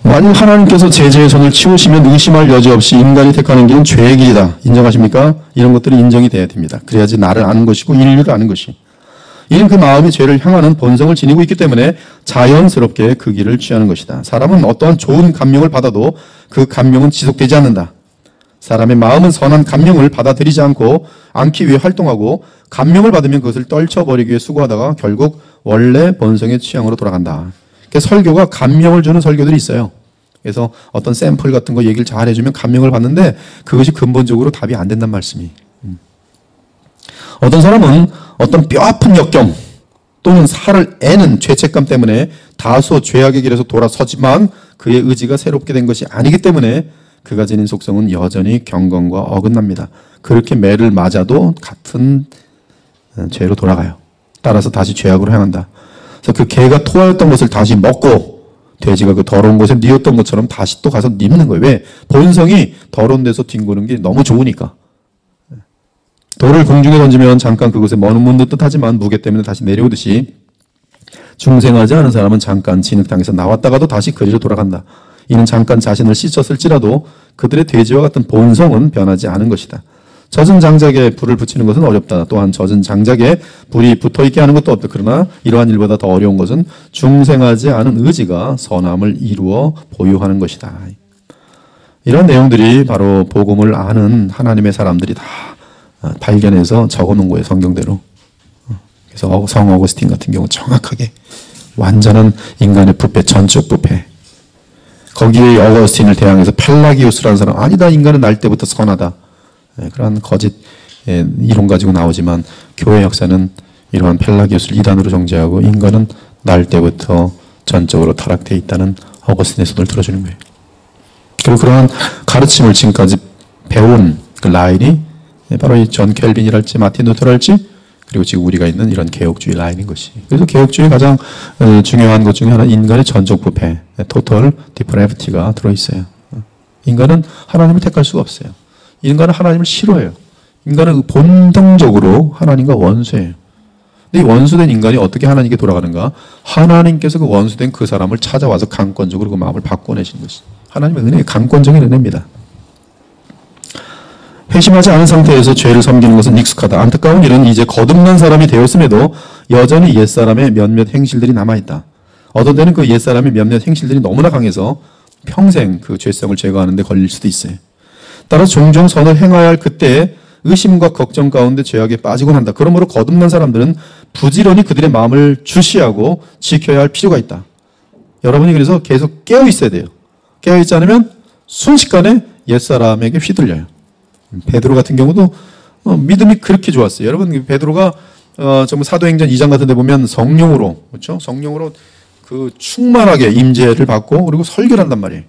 만약 하나님께서 제재의 손을 치우시면 의심할 여지 없이 인간이 택하는 길은 죄의 길이다. 인정하십니까? 이런 것들이 인정이 돼야 됩니다. 그래야지 나를 아는 것이고 인류를 아는 것이. 이는 그 마음이 죄를 향하는 본성을 지니고 있기 때문에 자연스럽게 그 길을 취하는 것이다. 사람은 어떠한 좋은 감명을 받아도 그 감명은 지속되지 않는다. 사람의 마음은 선한 감명을 받아들이지 않기 위해 활동하고 감명을 받으면 그것을 떨쳐버리기 위해 수고하다가 결국 원래 본성의 취향으로 돌아간다. 설교가 감명을 주는 설교들이 있어요. 그래서 어떤 샘플 같은 거 얘기를 잘 해주면 감명을 받는데 그것이 근본적으로 답이 안 된단 말씀이. 어떤 사람은 어떤 뼈아픈 역경 또는 살을 애는 죄책감 때문에 다소 죄악의 길에서 돌아서지만 그의 의지가 새롭게 된 것이 아니기 때문에 그가 지닌 속성은 여전히 경건과 어긋납니다. 그렇게 매를 맞아도 같은 죄로 돌아가요. 따라서 다시 죄악으로 향한다. 그래서 그 개가 토하였던 것을 다시 먹고 돼지가 그 더러운 곳에 뉘었던 것처럼 다시 또 가서 뉘는 거예요. 왜? 본성이 더러운 데서 뒹구는 게 너무 좋으니까. 돌을 공중에 던지면 잠깐 그곳에 머무는 듯 하지만 무게 때문에 다시 내려오듯이 중생하지 않은 사람은 잠깐 진흙탕에서 나왔다가도 다시 그리로 돌아간다. 이는 잠깐 자신을 씻었을지라도 그들의 돼지와 같은 본성은 변하지 않은 것이다. 젖은 장작에 불을 붙이는 것은 어렵다. 또한 젖은 장작에 불이 붙어있게 하는 것도 없다. 그러나 이러한 일보다 더 어려운 것은 중생하지 않은 의지가 선함을 이루어 보유하는 것이다. 이런 내용들이 바로 복음을 아는 하나님의 사람들이 다 발견해서 적어놓은 거예요. 성경대로. 그래서 성 어거스틴 같은 경우 정확하게 완전한 인간의 부패, 전적 부패. 거기에 어거스틴을 대항해서 펠라기우스라는 사람, 아니다, 인간은 날 때부터 선하다. 그러한 거짓 이론 가지고 나오지만 교회 역사는 이러한 펠라기우스를 이단으로 정죄하고 인간은 날 때부터 전적으로 타락되어 있다는 어거스틴의 손을 들어주는 거예요. 그리고 그러한 가르침을 지금까지 배운 그 라인이 바로 이 존 켈빈이랄지 마틴 루터랄지 그리고 지금 우리가 있는 이런 개혁주의 라인인 것이. 그래서 개혁주의 가장 중요한 것 중에 하나는 인간의 전적 부패, 토털 디프래비티가 들어있어요. 인간은 하나님을 택할 수가 없어요. 인간은 하나님을 싫어해요. 인간은 본능적으로 하나님과 원수예요. 근데 이 원수된 인간이 어떻게 하나님께 돌아가는가? 하나님께서 그 원수된 그 사람을 찾아와서 강권적으로 그 마음을 바꿔내신 것이. 하나님의 은혜의 강권적인 은혜입니다. 회심하지 않은 상태에서 죄를 섬기는 것은 익숙하다. 안타까운 일은 이제 거듭난 사람이 되었음에도 여전히 옛사람의 몇몇 행실들이 남아있다. 어떤 때는 그 옛사람의 몇몇 행실들이 너무나 강해서 평생 그 죄성을 제거하는 데 걸릴 수도 있어요. 따라서 종종 선을 행해야 할 그때에 의심과 걱정 가운데 죄악에 빠지곤 한다. 그러므로 거듭난 사람들은 부지런히 그들의 마음을 주시하고 지켜야 할 필요가 있다. 여러분이 그래서 계속 깨어 있어야 돼요. 깨어 있지 않으면 순식간에 옛사람에게 휘둘려요. 베드로 같은 경우도 믿음이 그렇게 좋았어요. 여러분, 베드로가 정말 사도행전 2장 같은 데 보면 성령으로, 그렇죠? 성령으로 그 충만하게 임재를 받고 그리고 설교를 한단 말이에요.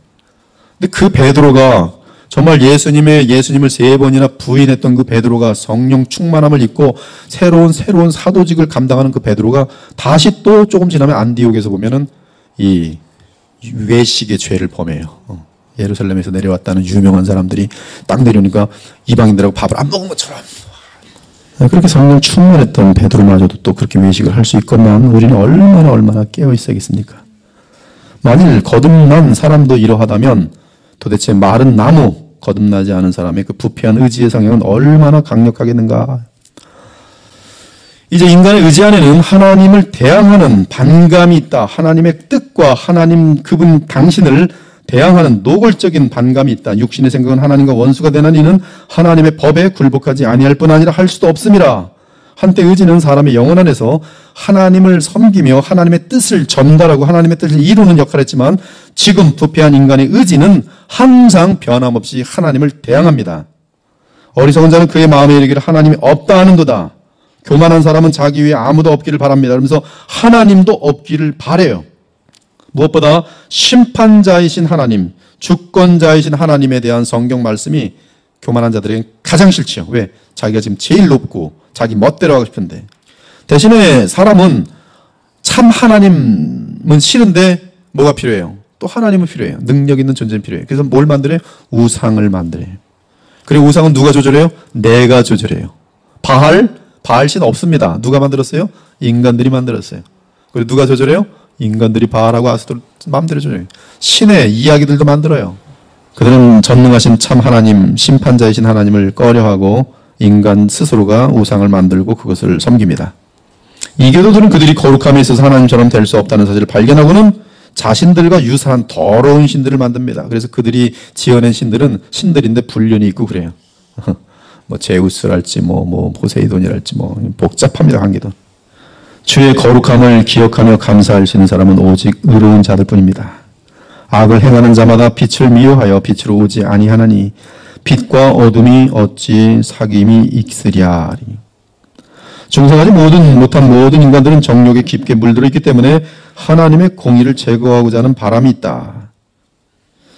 근데 그 베드로가 정말 예수님을 3번이나 부인했던 그 베드로가 성령 충만함을 입고 새로운 사도직을 감당하는 그 베드로가 다시 또 조금 지나면 안디옥에서 보면은 이 외식의 죄를 범해요. 예루살렘에서 내려왔다는 유명한 사람들이 딱 내려오니까 이방인들하고 밥을 안 먹은 것처럼. 그렇게 성령 충만했던 베드로마저도 또 그렇게 외식을 할 수 있건만 우리는 얼마나 깨어 있어야겠습니까? 만일 거듭난 사람도 이러하다면 도대체 마른 나무, 거듭나지 않은 사람의 그 부패한 의지의 성향은 얼마나 강력하겠는가. 이제 인간의 의지 안에는 하나님을 대항하는 반감이 있다. 하나님의 뜻과 하나님 그분 당신을 대항하는 노골적인 반감이 있다. 육신의 생각은 하나님과 원수가 되는 이는 하나님의 법에 굴복하지 아니할 뿐 아니라 할 수도 없음이라. 한때 의지는 사람의 영혼 안에서 하나님을 섬기며 하나님의 뜻을 전달하고 하나님의 뜻을 이루는 역할을 했지만 지금 부패한 인간의 의지는 항상 변함없이 하나님을 대항합니다. 어리석은 자는 그의 마음에 이르기를 하나님이 없다 하는도다. 교만한 사람은 자기 위에 아무도 없기를 바랍니다. 그러면서 하나님도 없기를 바래요. 무엇보다 심판자이신 하나님, 주권자이신 하나님에 대한 성경 말씀이 교만한 자들에게 가장 싫지요. 왜? 자기가 지금 제일 높고 자기 멋대로 하고 싶은데. 대신에 사람은 참 하나님은 싫은데 뭐가 필요해요? 또 하나님은 필요해요. 능력 있는 존재는 필요해요. 그래서 뭘 만들어요? 우상을 만들어요. 그리고 우상은 누가 조절해요? 내가 조절해요. 바알신 없습니다. 누가 만들었어요? 인간들이 만들었어요. 그리고 누가 조절해요? 인간들이 바알하고 아스토를 마음대로 조절해요. 신의 이야기들도 만들어요. 그들은 전능하신 참 하나님, 심판자이신 하나님을 꺼려하고 인간 스스로가 우상을 만들고 그것을 섬깁니다. 이교도들은 그들이 거룩함에 있어서 하나님처럼 될 수 없다는 사실을 발견하고는 자신들과 유사한 더러운 신들을 만듭니다. 그래서 그들이 지어낸 신들인데 불륜이 있고 그래요. 뭐 제우스랄지 뭐 포세이돈이랄지 뭐 복잡합니다. 관계도. 주의 거룩함을 기억하며 감사할 수 있는 사람은 오직 의로운 자들 뿐입니다. 악을 행하는 자마다 빛을 미워하여 빛으로 오지 아니하나니 빛과 어둠이 어찌 사귐이 있으랴. 중생하지 못한 모든 인간들은 정욕에 깊게 물들어 있기 때문에 하나님의 공의를 제거하고자 하는 바람이 있다.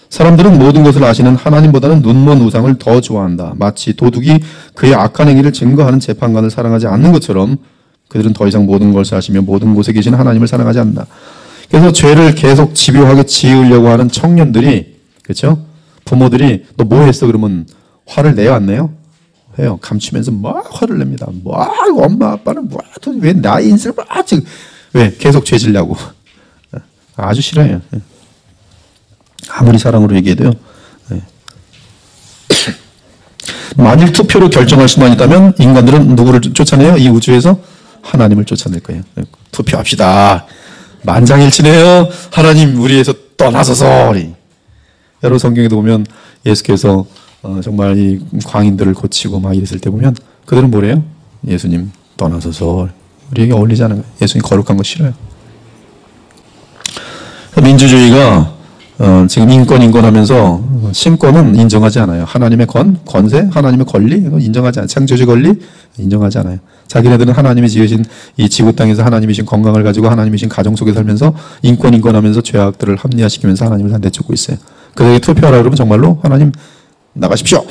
사람들은 모든 것을 아시는 하나님보다는 눈먼 우상을 더 좋아한다. 마치 도둑이 그의 악한 행위를 증거하는 재판관을 사랑하지 않는 것처럼 그들은 더 이상 모든 것을 아시며 모든 곳에 계신 하나님을 사랑하지 않는다. 그래서 죄를 계속 집요하게 지으려고 하는 청년들이, 그렇죠? 부모들이 너 뭐 했어? 그러면 화를 내요, 안 내요? 해요. 감추면서 막 화를 냅니다. 엄마 아빠는 왜 나의 인생을 왜 계속 죄 지려고. 아주 싫어해요. 아무리 사랑으로 얘기해도요. 네. 만일 투표로 결정할 수만 있다면 인간들은 누구를 쫓아내요? 이 우주에서 하나님을 쫓아낼 거예요. 네. 투표합시다. 만장일치네요. 하나님 우리에서 떠나서서. 여러 성경에도 보면 예수께서 정말 이 광인들을 고치고 막 이랬을 때 보면 그들은 뭐래요? 예수님 떠나서서. 우리에게 어울리지 않은 거예요. 예수님 거룩한 거 싫어요. 민주주의가 지금 인권 하면서 신권은 인정하지 않아요. 하나님의 권세, 하나님의 권리 이거 인정하지 않아요. 창조주 권리 인정하지 않아요. 자기네들은 하나님이 지으신 이 지구 땅에서 하나님이 주신 건강을 가지고 하나님이 주신 가정 속에 살면서 인권 하면서 죄악들을 합리화시키면서 하나님을 다 내쫓고 있어요. 그들에게 투표하라 그러면 정말로 하나님 나가십시오.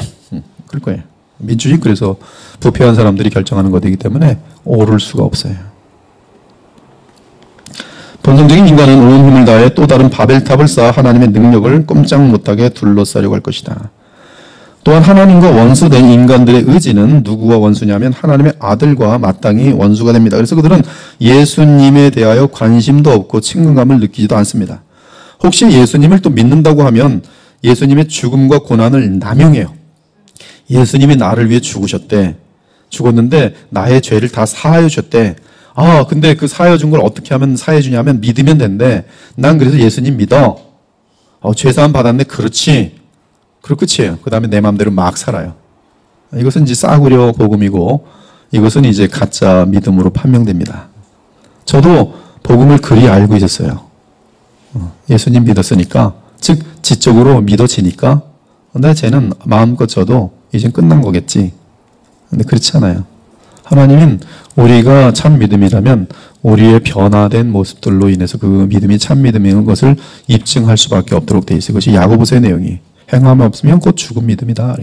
그럴 거예요. 민주주의 그래서 부패한 사람들이 결정하는 것이기 때문에 오를 수가 없어요. 본성적인 인간은 온 힘을 다해 또 다른 바벨탑을 쌓아 하나님의 능력을 꼼짝 못하게 둘러싸려고 할 것이다. 또한 하나님과 원수된 인간들의 의지는 누구와 원수냐면 하나님의 아들과 마땅히 원수가 됩니다. 그래서 그들은 예수님에 대하여 관심도 없고 친근감을 느끼지도 않습니다. 혹시 예수님을 또 믿는다고 하면 예수님의 죽음과 고난을 남용해요. 예수님이 나를 위해 죽으셨대. 죽었는데 나의 죄를 다 사하여 주셨대. 근데 그 사하여 준 걸 어떻게 하면 사해 주냐면 믿으면 된대. 난 그래서 예수님 믿어. 죄사함 받았네. 그렇지. 그리고 끝이에요. 그 다음에 내 마음대로 막 살아요. 이것은 이제 싸구려 복음이고 이것은 이제 가짜 믿음으로 판명됩니다. 저도 복음을 그리 알고 있었어요. 예수님 믿었으니까 즉 지적으로 믿어지니까 근데 쟤는 마음껏 저도 이젠 끝난 거겠지. 근데 그렇지 않아요. 하나님은 우리가 참 믿음이라면 우리의 변화된 모습들로 인해서 그 믿음이 참 믿음인 것을 입증할 수밖에 없도록 돼 있어요. 그것이 야고보서의 내용이. 행함 없으면 곧 죽은 믿음이다.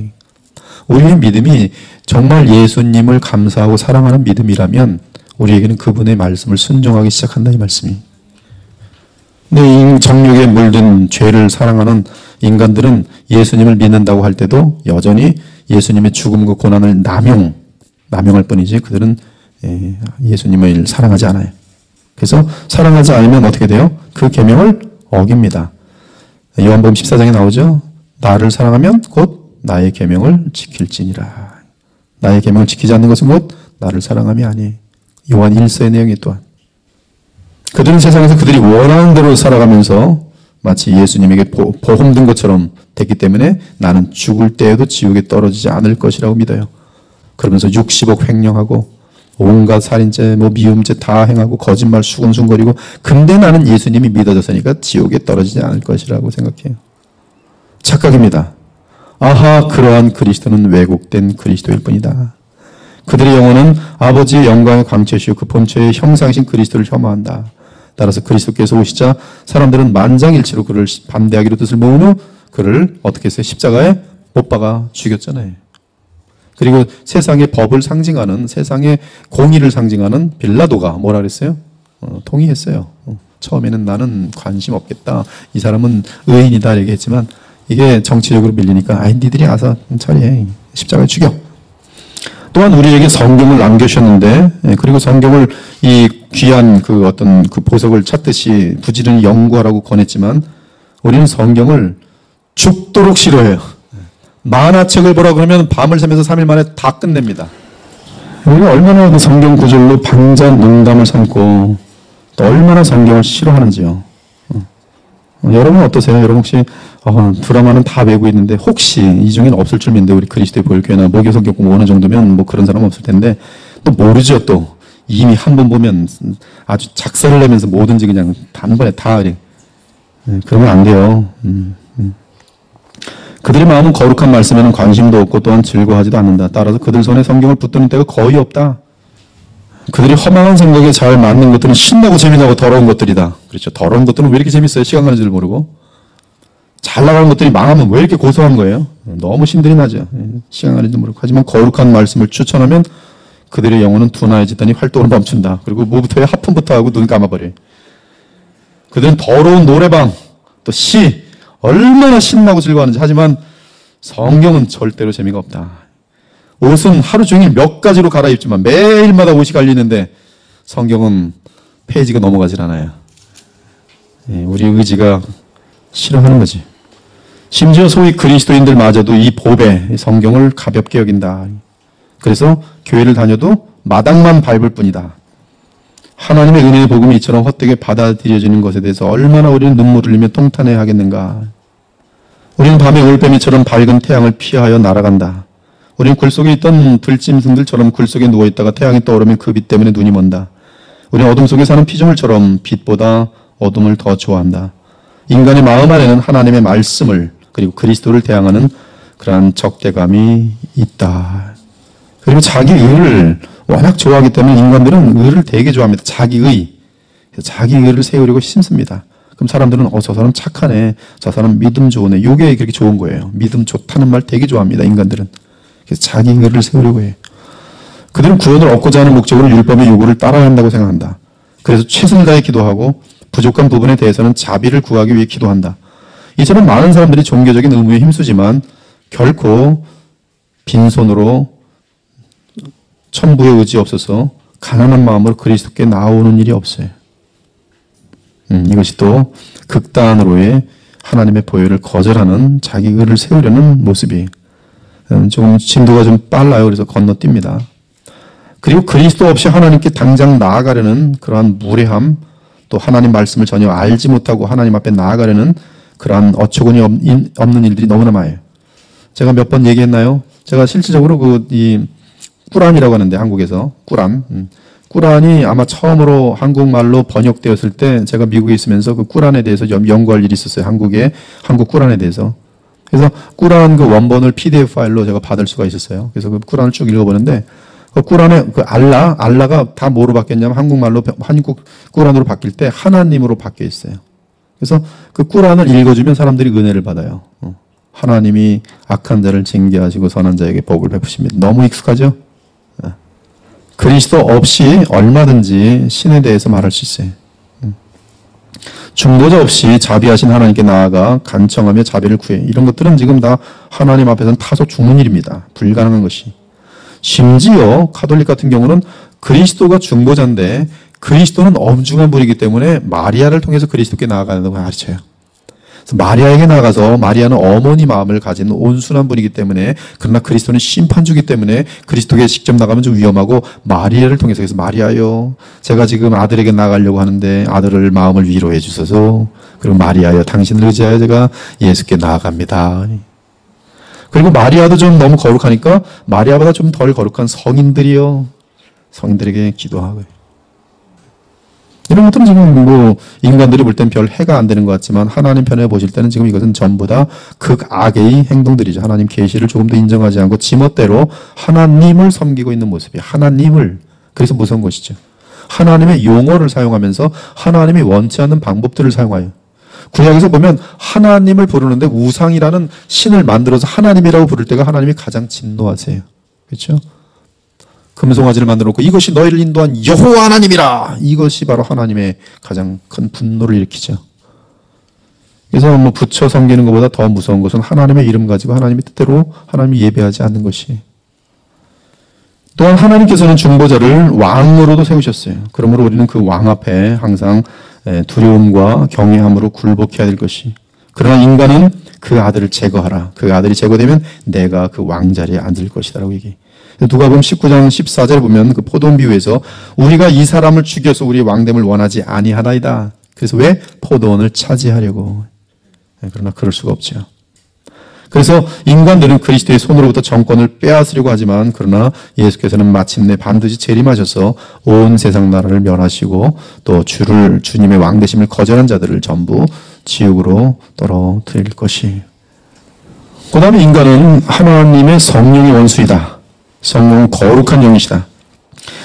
우리의 믿음이 정말 예수님을 감사하고 사랑하는 믿음이라면 우리에게는 그분의 말씀을 순종하기 시작한다 이 말씀이. 근데 이 정욕에 물든 죄를 사랑하는 인간들은 예수님을 믿는다고 할 때도 여전히 예수님의 죽음과 고난을 남용할 뿐이지 그들은 예수님을 사랑하지 않아요. 그래서 사랑하지 않으면 어떻게 돼요? 그 계명을 어깁니다. 요한복음 14장에 나오죠. 나를 사랑하면 곧 나의 계명을 지킬지니라. 나의 계명을 지키지 않는 것은 곧 나를 사랑함이 아니에요. 요한 1서의 내용이 또한. 그들은 세상에서 그들이 원하는 대로 살아가면서 마치 예수님에게 보험된 것처럼 됐기 때문에 나는 죽을 때에도 지옥에 떨어지지 않을 것이라고 믿어요. 그러면서 60억 횡령하고 온갖 살인죄, 미움죄 다 행하고 거짓말 수근수근거리고 근데 나는 예수님이 믿어졌으니까 지옥에 떨어지지 않을 것이라고 생각해요. 착각입니다. 그러한 그리스도는 왜곡된 그리스도일 뿐이다. 그들의 영혼은 아버지의 영광의 광채시오 그 본체의 형상이신 그리스도를 혐오한다. 따라서 그리스도께서 오시자 사람들은 만장일치로 그를 반대하기로 뜻을 모은 후 그를 어떻게 했어요? 십자가에 못 박아 죽였잖아요. 그리고 세상의 법을 상징하는 세상의 공의를 상징하는 빌라도가 뭐라 그랬어요? 동의했어요. 처음에는 나는 관심 없겠다. 이 사람은 의인이다 얘기했지만 이게 정치적으로 밀리니까 니들이 와서 처리해. 십자가에 죽여. 또한 우리에게 성경을 남겨주셨는데 그리고 성경을 이 귀한 그 어떤 그 보석을 찾듯이 부지런히 연구하라고 권했지만 우리는 성경을 죽도록 싫어해요. 만화책을 보라 그러면 밤을 새면서 3일 만에 다 끝냅니다. 우리가 얼마나 그 성경 구절로 반전농담을 삼고 또 얼마나 성경을 싫어하는지요. 여러분 어떠세요? 여러분 혹시 드라마는 다 외우고 있는데 혹시 이 중에는 없을 줄 믿는데 우리 그리스도의 보혈교회나 모교 성경 공부 어느 정도면 뭐 그런 사람 없을 텐데 또 모르죠. 또 이미 한 번 보면 아주 작사를 내면서 뭐든지 그냥 단번에 다 그러면 안 돼요. 그들의 마음은 거룩한 말씀에는 관심도 없고 또한 즐거워하지도 않는다. 따라서 그들 손에 성경을 붙드는 때가 거의 없다. 그들이 허망한 생각에 잘 맞는 것들은 신나고 재미나고 더러운 것들이다. 그렇죠. 더러운 것들은 왜 이렇게 재밌어요? 시간 가는 줄 모르고. 잘 나가는 것들이 망하면 왜 이렇게 고소한 거예요? 너무 신들이 나죠. 시간 가는 줄 모르고. 하지만 거룩한 말씀을 추천하면 그들의 영혼은 둔화해지더니 활동을 멈춘다. 그리고 뭐부터요? 하품부터 하고 눈 감아버려요. 그들은 더러운 노래방, 또 시, 얼마나 신나고 즐거워하는지. 하지만 성경은 절대로 재미가 없다. 옷은 하루 종일 몇 가지로 갈아입지만 매일마다 옷이 갈리는데 성경은 페이지가 넘어가질 않아요. 우리 의지가 싫어하는 거지. 심지어 소위 그리스도인들마저도 이 법에 성경을 가볍게 여긴다. 그래서 교회를 다녀도 마당만 밟을 뿐이다. 하나님의 은혜의 복음이 이처럼 헛되게 받아들여지는 것에 대해서 얼마나 우리는 눈물을 흘리며 통탄해야 하겠는가. 우리는 밤에 올빼미처럼 밝은 태양을 피하여 날아간다. 우리는 굴 속에 있던 들짐승들처럼 굴 속에 누워있다가 태양이 떠오르면 그 빛 때문에 눈이 먼다. 우리는 어둠 속에 사는 피조물처럼 빛보다 어둠을 더 좋아한다. 인간의 마음 안에는 하나님의 말씀을 그리고 그리스도를 대항하는 그러한 적대감이 있다. 그리고 자기 의를 워낙 좋아하기 때문에 인간들은 의를 되게 좋아합니다. 자기의. 자기 의를 세우려고 힘씁니다. 그럼 사람들은 저 사람 착하네. 저 사람 믿음 좋으네. 이게 그렇게 좋은 거예요. 믿음 좋다는 말 되게 좋아합니다. 인간들은. 그래서 자기 의를 세우려고 해요. 그들은 구원을 얻고자 하는 목적으로 율법의 요구를 따라야 한다고 생각한다. 그래서 최선을 다해 기도하고 부족한 부분에 대해서는 자비를 구하기 위해 기도한다. 이처럼 많은 사람들이 종교적인 의무에 힘쓰지만 결코 빈손으로 천부의 의지 없어서 가난한 마음으로 그리스도께 나오는 일이 없어요. 이것이 또 극단으로의 하나님의 보혈을 거절하는 자기 의를 세우려는 모습이 조금 진도가 좀 빨라요. 그래서 건너뜁니다. 그리고 그리스도 없이 하나님께 당장 나아가려는 그러한 무례함, 또 하나님 말씀을 전혀 알지 못하고 하나님 앞에 나아가려는 그러한 어처구니 없는 일들이 너무나 많아요. 제가 몇 번 얘기했나요? 제가 실질적으로 이 꾸란이라고 하는데 한국에서 꾸란이 아마 처음으로 한국말로 번역되었을 때 제가 미국에 있으면서 그 꾸란에 대해서 연구할 일이 있었어요. 한국 꾸란에 대해서. 그래서 꾸란 그 원본을 PDF 파일로 제가 받을 수가 있었어요. 그래서 그 꾸란을 쭉 읽어보는데 그 꾸란에 그 알라가 다 뭐로 바뀌었냐면 한국 꾸란으로 바뀔 때 하나님으로 바뀌어 있어요. 그래서 그 꾸란을 읽어주면 사람들이 은혜를 받아요. 하나님이 악한 자를 징계하시고 선한 자에게 복을 베푸십니다. 너무 익숙하죠? 그리스도 없이 얼마든지 신에 대해서 말할 수 있어요. 중보자 없이 자비하신 하나님께 나아가 간청하며 자비를 구해. 이런 것들은 지금 다 하나님 앞에서는 타서 죽는 일입니다. 불가능한 것이. 심지어 가톨릭 같은 경우는 그리스도가 중보자인데 그리스도는 엄중한 분이기 때문에 마리아를 통해서 그리스도께 나아가는 걸 가르쳐요. 그래서 마리아에게 나가서 마리아는 어머니 마음을 가진 온순한 분이기 때문에 그러나 그리스도는 심판주기 때문에 그리스도에게 직접 나가면 좀 위험하고 마리아를 통해서 그래서 마리아요. 제가 지금 아들에게 나가려고 하는데 아들을 마음을 위로해 주소서. 그리고 마리아요. 당신을 의지하여 제가 예수께 나아갑니다. 그리고 마리아도 좀 너무 거룩하니까 마리아보다 좀 덜 거룩한 성인들이요. 성인들에게 기도하고요. 이런 것들은 지금 인간들이 볼 땐 별 해가 안 되는 것 같지만 하나님 편에 보실 때는 지금 이것은 전부 다 극악의 행동들이죠. 하나님 계시를 조금 더 인정하지 않고 지멋대로 하나님을 섬기고 있는 모습이 하나님을. 그래서 무서운 것이죠. 하나님의 용어를 사용하면서 하나님이 원치 않는 방법들을 사용하여. 구약에서 보면 하나님을 부르는데 우상이라는 신을 만들어서 하나님이라고 부를 때가 하나님이 가장 진노하세요. 그렇죠? 금송아지를 만들어 놓고 이것이 너희를 인도한 여호와 하나님이라. 이것이 바로 하나님의 가장 큰 분노를 일으키죠. 그래서 부처 섬기는 것보다 더 무서운 것은 하나님의 이름 가지고 하나님의 뜻대로 하나님이 예배하지 않는 것이. 또한 하나님께서는 중보자를 왕으로도 세우셨어요. 그러므로 우리는 그 왕 앞에 항상 두려움과 경외함으로 굴복해야 될 것이. 그러나 인간은 그 아들을 제거하라. 그 아들이 제거되면 내가 그 왕자리에 앉을 것이다 라고 얘기해. 누가복음 19장 14절에 보면 그 포도원 비유에서 우리가 이 사람을 죽여서 우리의 왕됨을 원하지 아니하나이다. 그래서 왜? 포도원을 차지하려고. 그러나 그럴 수가 없죠. 그래서 인간들은 그리스도의 손으로부터 정권을 빼앗으려고 하지만 그러나 예수께서는 마침내 반드시 재림하셔서 온 세상 나라를 멸하시고 또 주님의 왕되심을 거절한 자들을 전부 지옥으로 떨어뜨릴 것이. 그 다음에 인간은 하나님의 성령의 원수이다. 성령은 거룩한 영이시다.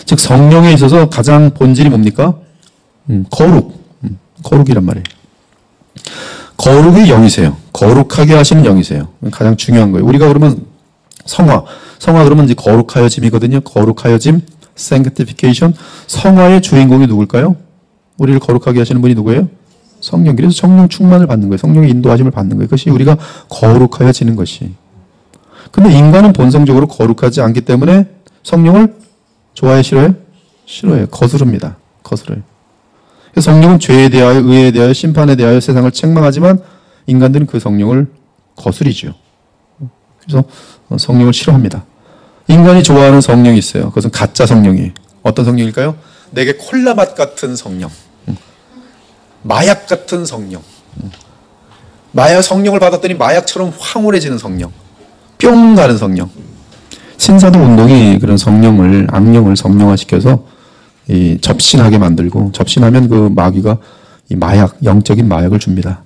즉 성령에 있어서 가장 본질이 뭡니까? 거룩이란 말이에요. 거룩의 영이세요. 거룩하게 하시는 영이세요. 가장 중요한 거예요. 우리가 그러면 성화 그러면 이제 거룩하여짐이거든요. 거룩하여짐, sanctification. 성화의 주인공이 누굴까요? 우리를 거룩하게 하시는 분이 누구예요? 성령. 그래서 성령 충만을 받는 거예요. 성령의 인도하심을 받는 거예요. 그것이 우리가 거룩하여지는 것이. 근데 인간은 본성적으로 거룩하지 않기 때문에 성령을 좋아해 싫어요? 싫어해요. 거스릅니다. 거스려요. 성령은 죄에 대하여, 의에 대하여, 심판에 대하여 세상을 책망하지만 인간들은 그 성령을 거스리죠. 그래서 성령을 싫어합니다. 인간이 좋아하는 성령이 있어요. 그것은 가짜 성령이에요. 어떤 성령일까요? 내게 콜라 맛 같은 성령, 마약 같은 성령, 마약 성령을 받았더니 마약처럼 황홀해지는 성령, 뿅 가는 성령. 신사도 운동이 그런 성령을, 악령을 성령화시켜서 이 접신하게 만들고, 접신하면 그 마귀가 이 마약, 영적인 마약을 줍니다.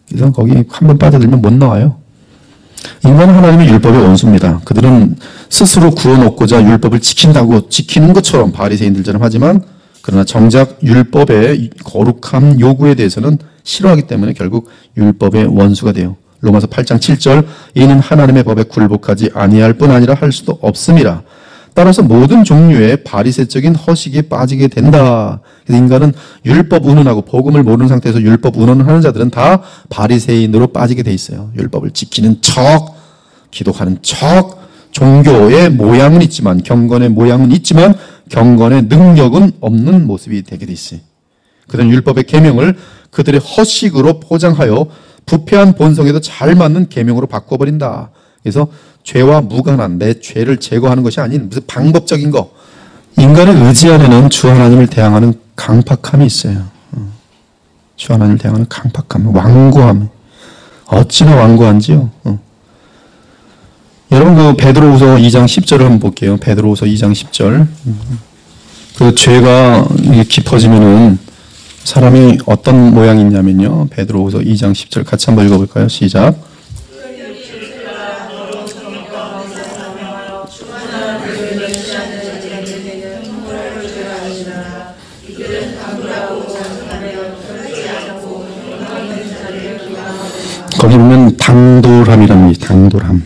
그래서 거기 한번 빠져들면 못 나와요. 인간은 하나님의 율법의 원수입니다. 그들은 스스로 구워놓고자 율법을 지키는 것처럼 바리새인들처럼 하지만, 그러나 정작 율법의 거룩함 요구에 대해서는 싫어하기 때문에 결국 율법의 원수가 돼요. 로마서 8장 7절, 이는 하나님의 법에 굴복하지 아니할 뿐 아니라 할 수도 없음이라. 따라서 모든 종류의 바리새적인 허식에 빠지게 된다. 그래서 인간은 율법 운운하고, 복음을 모르는 상태에서 율법 운운을 하는 자들은 다 바리새인으로 빠지게 돼 있어요. 율법을 지키는 척, 기도하는 척, 종교의 모양은 있지만, 경건의 모양은 있지만 경건의 능력은 없는 모습이 되게 돼 있어요. 그들은 율법의 계명을 그들의 허식으로 포장하여 부패한 본성에도 잘 맞는 계명으로 바꿔버린다. 그래서 죄와 무관한 내 죄를 제거하는 것이 아닌 무슨 방법적인 거. 인간의 의지 안에는 주 하나님을 대항하는 강팍함이 있어요. 주 하나님을 대항하는 강팍함, 완고함. 어찌나 완고한지요. 여러분 그 베드로후서 2장 10절을 한번 볼게요. 베드로후서 2장 10절. 그 죄가 깊어지면은 사람이 어떤 모양이 있냐면요. 베드로후서 2장 10절 같이 한번 읽어볼까요? 시작. 거기 보면 당돌함이라는 게 당돌함.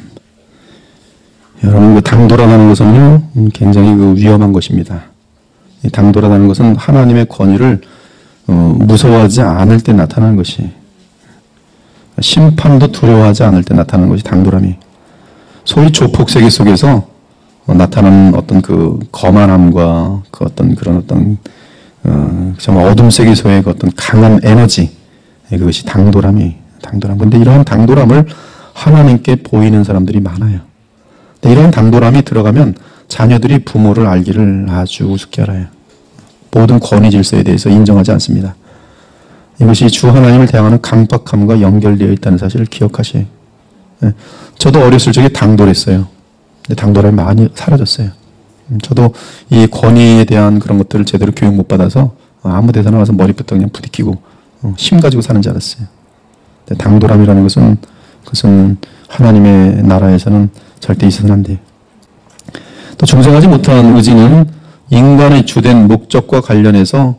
여러분 그 당돌하다는 것은요 굉장히 그 위험한 것입니다. 당돌하다는 것은 하나님의 권위를 무서워하지 않을 때 나타나는 것이, 심판도 두려워하지 않을 때 나타나는 것이 당돌함이. 소위 조폭 세계 속에서 나타나는 어떤 그 거만함과 그 어떤 그런 어떤 정말 어둠 세계소의 그 어떤 강한 에너지, 그것이 당돌함이. 당돌함. 근데 이러한 당돌함을 하나님께 보이는 사람들이 많아요. 근데 이러한 당돌함이 들어가면 자녀들이 부모를 알기를 아주 우습게 알아요. 모든 권위 질서에 대해서 인정하지 않습니다. 이것이 주 하나님을 대항하는 강박함과 연결되어 있다는 사실을 기억하셔요. 저도 어렸을 적에 당돌했어요. 근데 당돌함이 많이 사라졌어요. 저도 이 권위에 대한 그런 것들을 제대로 교육 못 받아서 아무 데서나 와서 머리부터 그냥 부딪히고 힘 가지고 사는 줄 알았어요. 당돌함이라는 것은 그것은 하나님의 나라에서는 절대 있어서는 안 돼요. 또 정정하지 못한 의지는 인간의 주된 목적과 관련해서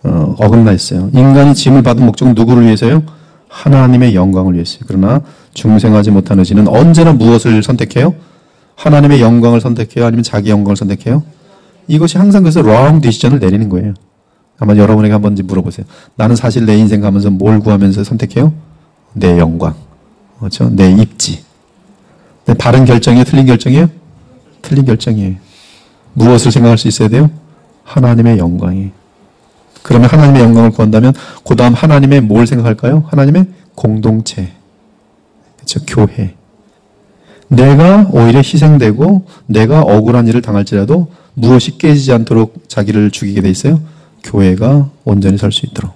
어긋나 있어요. 인간이 짐을 받은 목적은 누구를 위해서요? 하나님의 영광을 위해서요. 그러나 중생하지 못한 의지는 언제나 무엇을 선택해요? 하나님의 영광을 선택해요? 아니면 자기 영광을 선택해요? 이것이 항상 그래서 wrong decision을 내리는 거예요. 아마 여러분에게 한번 물어보세요. 나는 사실 내 인생 가면서 뭘 구하면서 선택해요? 내 영광. 그렇죠? 내 입지. 내 바른 결정이에요? 틀린 결정이에요? 틀린 결정이에요. 무엇을 생각할 수 있어야 돼요? 하나님의 영광이. 그러면 하나님의 영광을 구한다면 그 다음 하나님의 뭘 생각할까요? 하나님의 공동체. 그렇죠? 교회. 내가 오히려 희생되고 내가 억울한 일을 당할지라도 무엇이 깨지지 않도록 자기를 죽이게 돼 있어요? 교회가 온전히 설 수 있도록.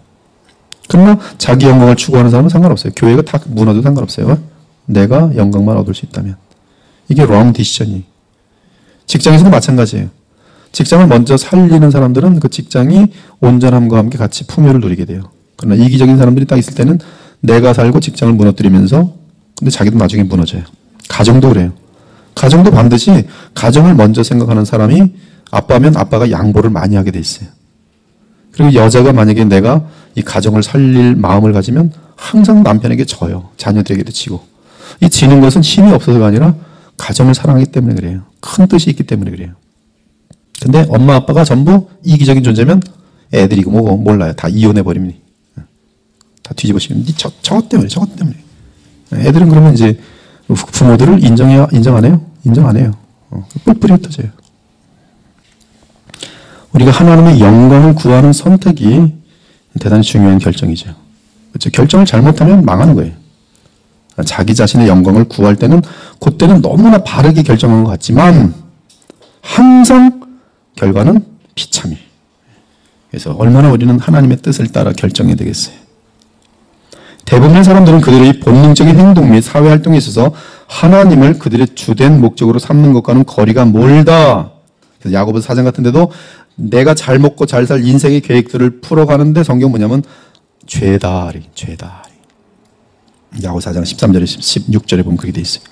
그러나 자기 영광을 추구하는 사람은 상관없어요. 교회가 다 무너져도 상관없어요. 내가 영광만 얻을 수 있다면. 이게 wrong decision이. 직장에서도 마찬가지예요. 직장을 먼저 살리는 사람들은 그 직장이 온전함과 함께 같이 풍요를 누리게 돼요. 그러나 이기적인 사람들이 딱 있을 때는 내가 살고 직장을 무너뜨리면서 근데 자기도 나중에 무너져요. 가정도 그래요. 가정도 반드시 가정을 먼저 생각하는 사람이 아빠면 아빠가 양보를 많이 하게 돼 있어요. 그리고 여자가 만약에 내가 이 가정을 살릴 마음을 가지면 항상 남편에게 져요. 자녀들에게도 지고. 이 지는 것은 힘이 없어서가 아니라 가정을 사랑하기 때문에 그래요. 큰 뜻이 있기 때문에 그래요. 근데 엄마 아빠가 전부 이기적인 존재면 애들이고 뭐고 몰라요. 다 이혼해버립니다. 다 뒤집어지면 저것 때문에 저것 때문에. 애들은 그러면 이제 부모들을 인정 안 해요? 인정 안 해요. 뿔뿔이 흩어져요. 우리가 하나님의 영광을 구하는 선택이 대단히 중요한 결정이죠. 그렇죠? 결정을 잘못하면 망하는 거예요. 자기 자신의 영광을 구할 때는 그때는 너무나 바르게 결정한 것 같지만 항상 결과는 비참해. 그래서 얼마나 우리는 하나님의 뜻을 따라 결정해야 되겠어요. 대부분의 사람들은 그들의 본능적인 행동 및 사회활동에 있어서 하나님을 그들의 주된 목적으로 삼는 것과는 거리가 멀다. 그래서 야고보서 4장 같은 데도 내가 잘 먹고 잘 살 인생의 계획들을 풀어가는데 성경 뭐냐면 죄다. 야고보서 4장 13절에 16절에 보면 그렇게 돼 있어요.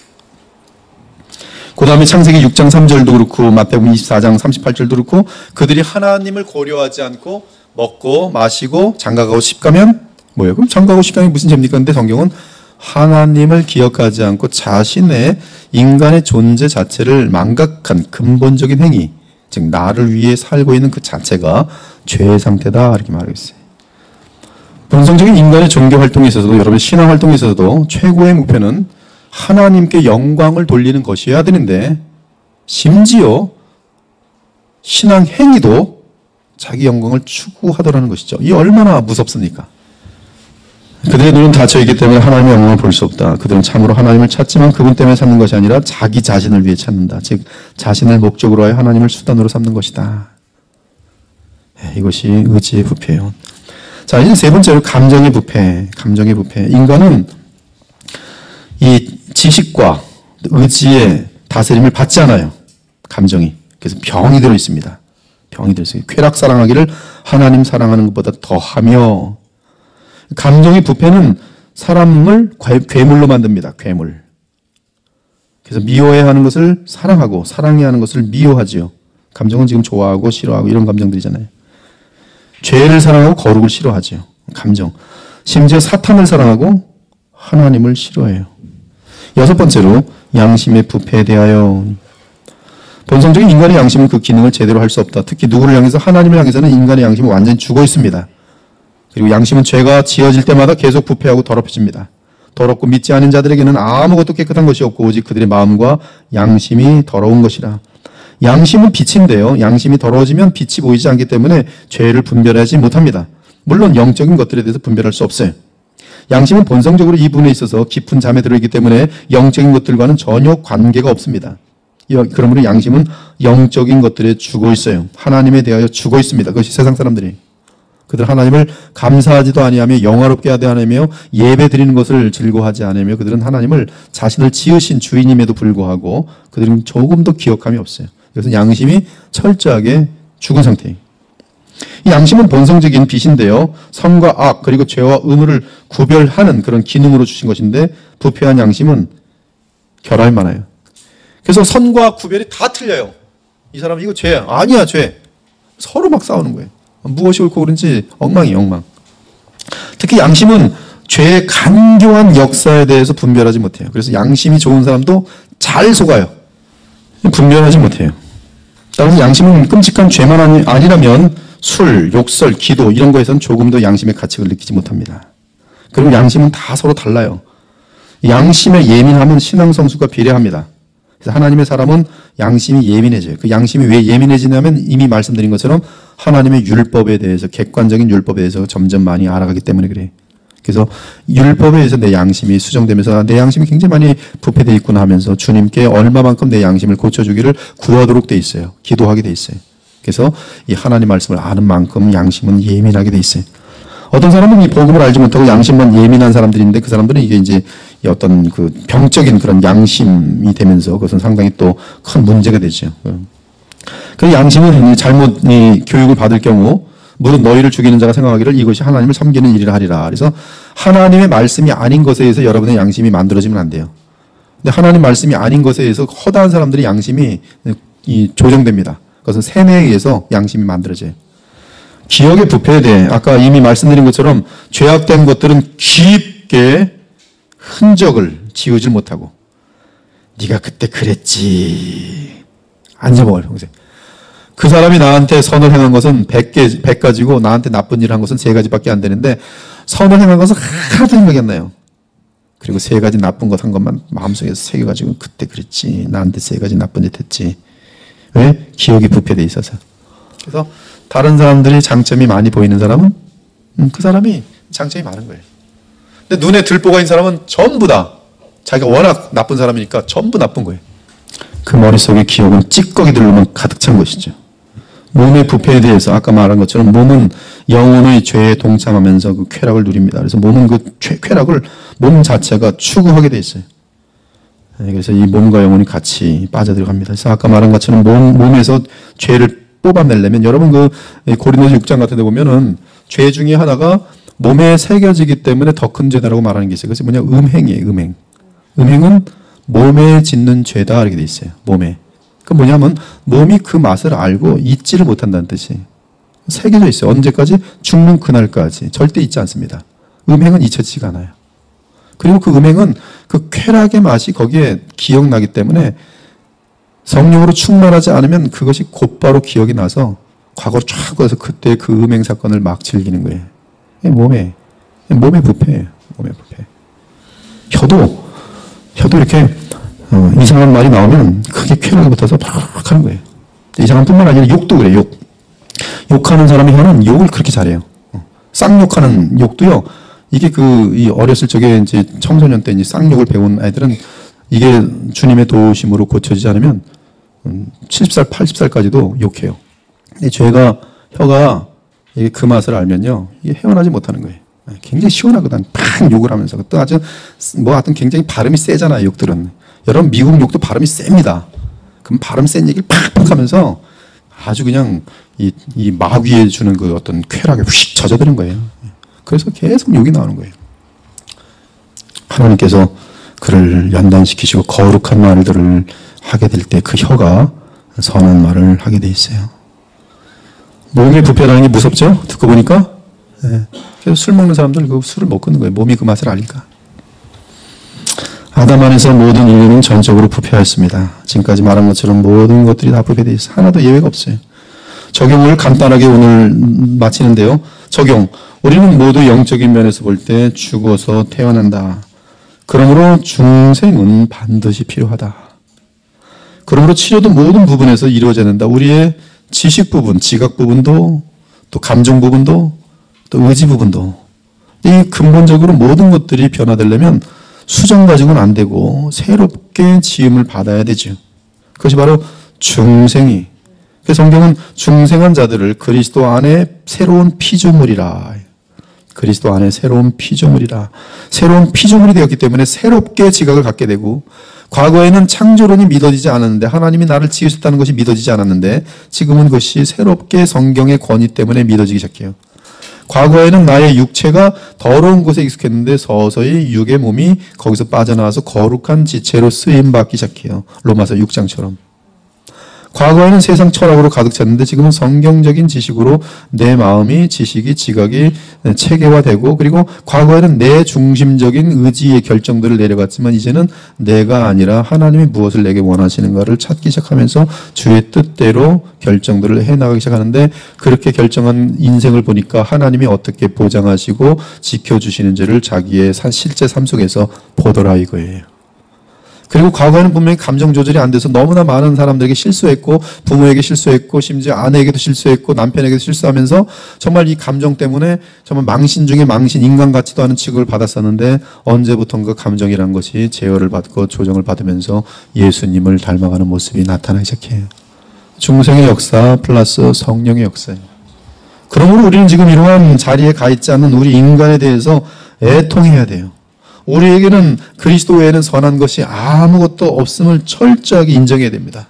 그 다음에 창세기 6장 3절도 그렇고 마태복음 24장 38절도 그렇고 그들이 하나님을 고려하지 않고 먹고 마시고 장가가고 십가면 뭐예요? 그럼 장가가고 십가면이 무슨 죄입니까? 근데 성경은 하나님을 기억하지 않고 자신의 인간의 존재 자체를 망각한 근본적인 행위, 즉 나를 위해 살고 있는 그 자체가 죄의 상태다 이렇게 말하고 있어요. 본성적인 인간의 종교 활동에 있어서도 여러분의 신앙 활동에 있어서도 최고의 목표는 하나님께 영광을 돌리는 것이어야 되는데 심지어 신앙 행위도 자기 영광을 추구하더라는 것이죠. 이게 얼마나 무섭습니까? 그들의 눈은 닫혀있기 때문에 하나님의 영광을 볼 수 없다. 그들은 참으로 하나님을 찾지만 그분 때문에 찾는 것이 아니라 자기 자신을 위해 찾는다. 즉 자신을 목적으로 하여 하나님을 수단으로 삼는 것이다. 이것이 의지의 부패예요. 자, 이제 세 번째로 감정의 부패. 감정의 부패. 인간은 이 지식과 의지의 다스림을 받지 않아요. 감정이. 그래서 병이 들어 있습니다. 병이 들어 있어요. 쾌락 사랑하기를 하나님 사랑하는 것보다 더하며 감정의 부패는 사람을 괴물로 만듭니다. 괴물. 그래서 미워해야 하는 것을 사랑하고 사랑해야 하는 것을 미워하지요. 감정은 지금 좋아하고 싫어하고 이런 감정들이잖아요. 죄를 사랑하고 거룩을 싫어하지요. 감정. 심지어 사탄을 사랑하고 하나님을 싫어해요. 여섯 번째로 양심의 부패에 대하여 본성적인 인간의 양심은 그 기능을 제대로 할 수 없다. 특히 누구를 향해서 하나님을 향해서는 인간의 양심은 완전히 죽어 있습니다. 그리고 양심은 죄가 지어질 때마다 계속 부패하고 더럽혀집니다. 더럽고 믿지 않은 자들에게는 아무것도 깨끗한 것이 없고 오직 그들의 마음과 양심이 더러운 것이라. 양심은 빛인데요. 양심이 더러워지면 빛이 보이지 않기 때문에 죄를 분별하지 못합니다. 물론 영적인 것들에 대해서 분별할 수 없어요. 양심은 본성적으로 이 부분에 있어서 깊은 잠에 들어있기 때문에 영적인 것들과는 전혀 관계가 없습니다. 그러므로 양심은 영적인 것들에 죽어 있어요. 하나님에 대하여 죽어 있습니다. 그것이 세상 사람들이. 그들 하나님을 감사하지도 아니하며 영화롭게 하지 않으며 예배 드리는 것을 즐거워하지 않으며 그들은 하나님을 자신을 지으신 주인임에도 불구하고 그들은 조금도 기억함이 없어요. 그래서 양심이 철저하게 죽은 상태예요. 이 양심은 본성적인 빛인데요. 선과 악 그리고 죄와 의무를 구별하는 그런 기능으로 주신 것인데 부패한 양심은 결함이 많아요. 그래서 선과 악 구별이 다 틀려요. 이 사람은 이거 죄야. 아니야 죄. 서로 막 싸우는 거예요. 무엇이 옳고 그른지 엉망이에요. 엉망. 특히 양심은 죄의 간교한 역사에 대해서 분별하지 못해요. 그래서 양심이 좋은 사람도 잘 속아요. 분별하지 못해요. 따라서 양심은 끔찍한 죄만 아니라면 술, 욕설, 기도 이런 거에서는 조금도 양심의 가치를 느끼지 못합니다. 그리고 양심은 다 서로 달라요. 양심에 예민하면 신앙 성수가 비례합니다. 그래서 하나님의 사람은 양심이 예민해져요. 그 양심이 왜 예민해지냐면 이미 말씀드린 것처럼 하나님의 율법에 대해서 객관적인 율법에 대해서 점점 많이 알아가기 때문에 그래요. 그래서 율법에 의해서 내 양심이 수정되면서 내 양심이 굉장히 많이 부패되어 있구나 하면서 주님께 얼마만큼 내 양심을 고쳐주기를 구하도록 돼 있어요. 기도하게 돼 있어요. 그래서 이 하나님 말씀을 아는 만큼 양심은 예민하게 돼 있어요. 어떤 사람은 이 복음을 알지 못하고 양심만 예민한 사람들인데 그 사람들은 이게 이제 어떤 그 병적인 그런 양심이 되면서 그것은 상당히 또 큰 문제가 되죠. 그 양심은 잘못 교육을 받을 경우 무릇 너희를 죽이는 자가 생각하기를 이것이 하나님을 섬기는 일이라 하리라. 그래서 하나님의 말씀이 아닌 것에 의해서 여러분의 양심이 만들어지면 안 돼요. 근데 하나님 말씀이 아닌 것에 의해서 허다한 사람들의 양심이 조정됩니다. 그것은 세뇌에 의해서 양심이 만들어져요. 기억의 부패에 대해 아까 이미 말씀드린 것처럼 죄악된 것들은 깊게 흔적을 지우질 못하고 네가 그때 그랬지 안 잊어먹어요 평생. 그 사람이 나한테 선을 행한 것은 100가지고 나한테 나쁜 일을 한 것은 3가지밖에 안 되는데 선을 행한 것은 하나도 생각이 안 나요. 그리고 3가지 나쁜 것 한 것만 마음속에서 새겨가지고 그때 그랬지 나한테 3가지 나쁜 짓 했지. 왜? 기억이 부패돼 있어서. 그래서 다른 사람들이 장점이 많이 보이는 사람은 그 사람이 장점이 많은 거예요. 근데 눈에 들보가 있는 사람은 전부 다 자기가 워낙 나쁜 사람이니까 전부 나쁜 거예요. 그 머릿속에 기억은 찌꺼기들로만 가득 찬 것이죠. 몸의 부패에 대해서 아까 말한 것처럼 몸은 영혼의 죄에 동참하면서 그 쾌락을 누립니다. 그래서 몸은 그 쾌락을 몸 자체가 추구하게 돼 있어요. 그래서 이 몸과 영혼이 같이 빠져들어갑니다. 그래서 아까 말한 것처럼 몸에서 죄를 뽑아내려면 여러분 그 고린도서 6장 같은 데 보면은 죄 중에 하나가 몸에 새겨지기 때문에 더 큰 죄다라고 말하는 게 있어요. 그래서 뭐냐? 음행이에요. 음행. 음행은 몸에 짓는 죄다 이렇게 돼 있어요. 몸에. 그 뭐냐면 몸이 그 맛을 알고 잊지를 못한다는 뜻이 새겨져 있어요. 언제까지? 죽는 그날까지. 절대 잊지 않습니다. 음행은 잊혀지지가 않아요. 그리고 그 음행은 그 쾌락의 맛이 거기에 기억나기 때문에 성령으로 충만하지 않으면 그것이 곧바로 기억이 나서 과거로 쫙 가서 그때 그 음행 사건을 막 즐기는 거예요. 몸의 부패예요. 몸의 부패. 혀도 이렇게 이상한 말이 나오면 그게 쾌락이 붙어서 팍 하는 거예요. 이상한 뿐만 아니라 욕도 그래요. 욕하는 사람의 혀는 욕을 그렇게 잘해요. 쌍욕하는 욕도요. 이게 이 어렸을 적에 이제 청소년 때 이제 쌍욕을 배운 아이들은 이게 주님의 도우심으로 고쳐지지 않으면 70살, 80살까지도 욕해요. 근데 혀가 그 맛을 알면요. 이게 헤어나지 못하는 거예요. 굉장히 시원하거든. 팍 욕을 하면서. 또 하여튼 굉장히 발음이 세잖아요, 욕들은. 여러분, 미국 욕도 발음이 셉니다. 그럼 발음 센 얘기를 팍팍 하면서 아주 그냥 이 마귀에 주는 그 어떤 쾌락에 휙 젖어드는 거예요. 그래서 계속 욕이 나오는 거예요. 하나님께서 그를 연단시키시고 거룩한 말들을 하게 될 때 그 혀가 선한 말을 하게 돼 있어요. 몸의 부패라는 게 무섭죠? 듣고 보니까. 네. 그래서 술 먹는 사람들 그 술을 못 끊는 거예요. 몸이 그 맛을 아니까. 아담 안에서 모든 인류는 전적으로 부패하였습니다. 지금까지 말한 것처럼 모든 것들이 다 부패되어 있어요. 하나도 예외가 없어요. 적용을 간단하게 오늘 마치는데요. 적용. 우리는 모두 영적인 면에서 볼 때 죽어서 태어난다. 그러므로 중생은 반드시 필요하다. 그러므로 치료도 모든 부분에서 이루어져야 된다. 우리의 지식 부분, 지각 부분도, 또 감정 부분도, 또 의지 부분도. 이 근본적으로 모든 것들이 변화되려면 수정 가지고는 안 되고 새롭게 지음을 받아야 되죠. 그것이 바로 중생이. 그래서 성경은 중생한 자들을 그리스도 안에 새로운 피조물이라. 그리스도 안에 새로운 피조물이라. 새로운 피조물이 되었기 때문에 새롭게 지각을 갖게 되고, 과거에는 창조론이 믿어지지 않았는데, 하나님이 나를 지으셨다는 것이 믿어지지 않았는데, 지금은 그것이 새롭게 성경의 권위 때문에 믿어지기 시작해요. 과거에는 나의 육체가 더러운 곳에 익숙했는데 서서히 육의 몸이 거기서 빠져나와서 거룩한 지체로 쓰임받기 시작해요. 로마서 6장처럼. 과거에는 세상 철학으로 가득 찼는데 지금은 성경적인 지식으로 내 마음이 지식이 지각이 체계화되고, 그리고 과거에는 내 중심적인 의지의 결정들을 내려갔지만 이제는 내가 아니라 하나님이 무엇을 내게 원하시는가를 찾기 시작하면서 주의 뜻대로 결정들을 해나가기 시작하는데, 그렇게 결정한 인생을 보니까 하나님이 어떻게 보장하시고 지켜주시는지를 자기의 실제 삶 속에서 보더라 이거예요. 그리고 과거에는 분명히 감정 조절이 안 돼서 너무나 많은 사람들에게 실수했고, 부모에게 실수했고, 심지어 아내에게도 실수했고, 남편에게도 실수하면서 정말 이 감정 때문에 정말 망신 중에 망신, 인간 같지도 않은 취급을 받았었는데, 언제부턴가 감정이란 것이 제어를 받고 조정을 받으면서 예수님을 닮아가는 모습이 나타나기 시작해요. 중생의 역사 플러스 성령의 역사예요. 그러므로 우리는 지금 이러한 자리에 가 있지 않는 우리 인간에 대해서 애통해야 돼요. 우리에게는 그리스도 외에는 선한 것이 아무것도 없음을 철저하게 인정해야 됩니다.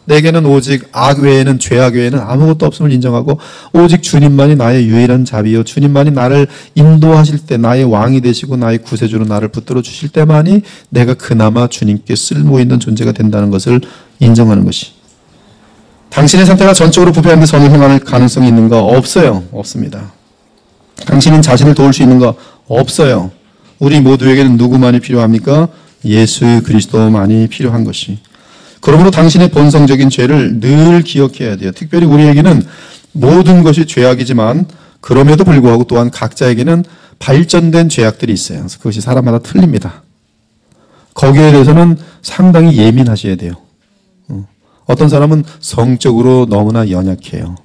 내게는 오직 악 외에는, 죄악 외에는 아무것도 없음을 인정하고, 오직 주님만이 나의 유일한 자비요, 주님만이 나를 인도하실 때, 나의 왕이 되시고 나의 구세주로 나를 붙들어 주실 때만이 내가 그나마 주님께 쓸모 있는 존재가 된다는 것을 인정하는 것이. 당신의 상태가 전적으로 부패한데 선을 행할 가능성이 있는가? 없어요. 없습니다. 당신은 자신을 도울 수 있는가? 없어요. 우리 모두에게는 누구만이 필요합니까? 예수 그리스도만이 필요한 것이. 그러므로 당신의 본성적인 죄를 늘 기억해야 돼요. 특별히 우리에게는 모든 것이 죄악이지만 그럼에도 불구하고 또한 각자에게는 발전된 죄악들이 있어요. 그래서 그것이 사람마다 틀립니다. 거기에 대해서는 상당히 예민하셔야 돼요. 어떤 사람은 성적으로 너무나 연약해요.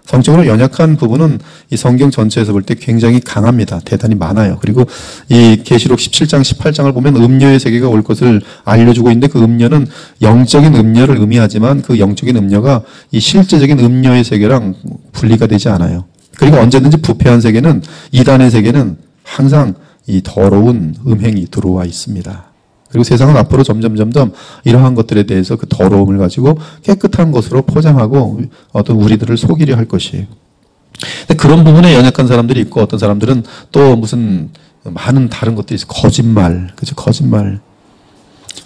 성적으로 연약한 부분은 이 성경 전체에서 볼 때 굉장히 강합니다. 대단히 많아요. 그리고 이 계시록 17장, 18장을 보면 음녀의 세계가 올 것을 알려주고 있는데 그 음녀는 영적인 음녀를 의미하지만 그 영적인 음녀가 이 실제적인 음녀의 세계랑 분리가 되지 않아요. 그리고 언제든지 부패한 세계는, 이단의 세계는 항상 이 더러운 음행이 들어와 있습니다. 그리고 세상은 앞으로 점점 이러한 것들에 대해서 그 더러움을 가지고 깨끗한 것으로 포장하고 어떤 우리들을 속이려 할 것이에요. 근데 그런 부분에 연약한 사람들이 있고 어떤 사람들은 또 무슨 많은 다른 것들이 있어요. 거짓말. 그죠? 거짓말.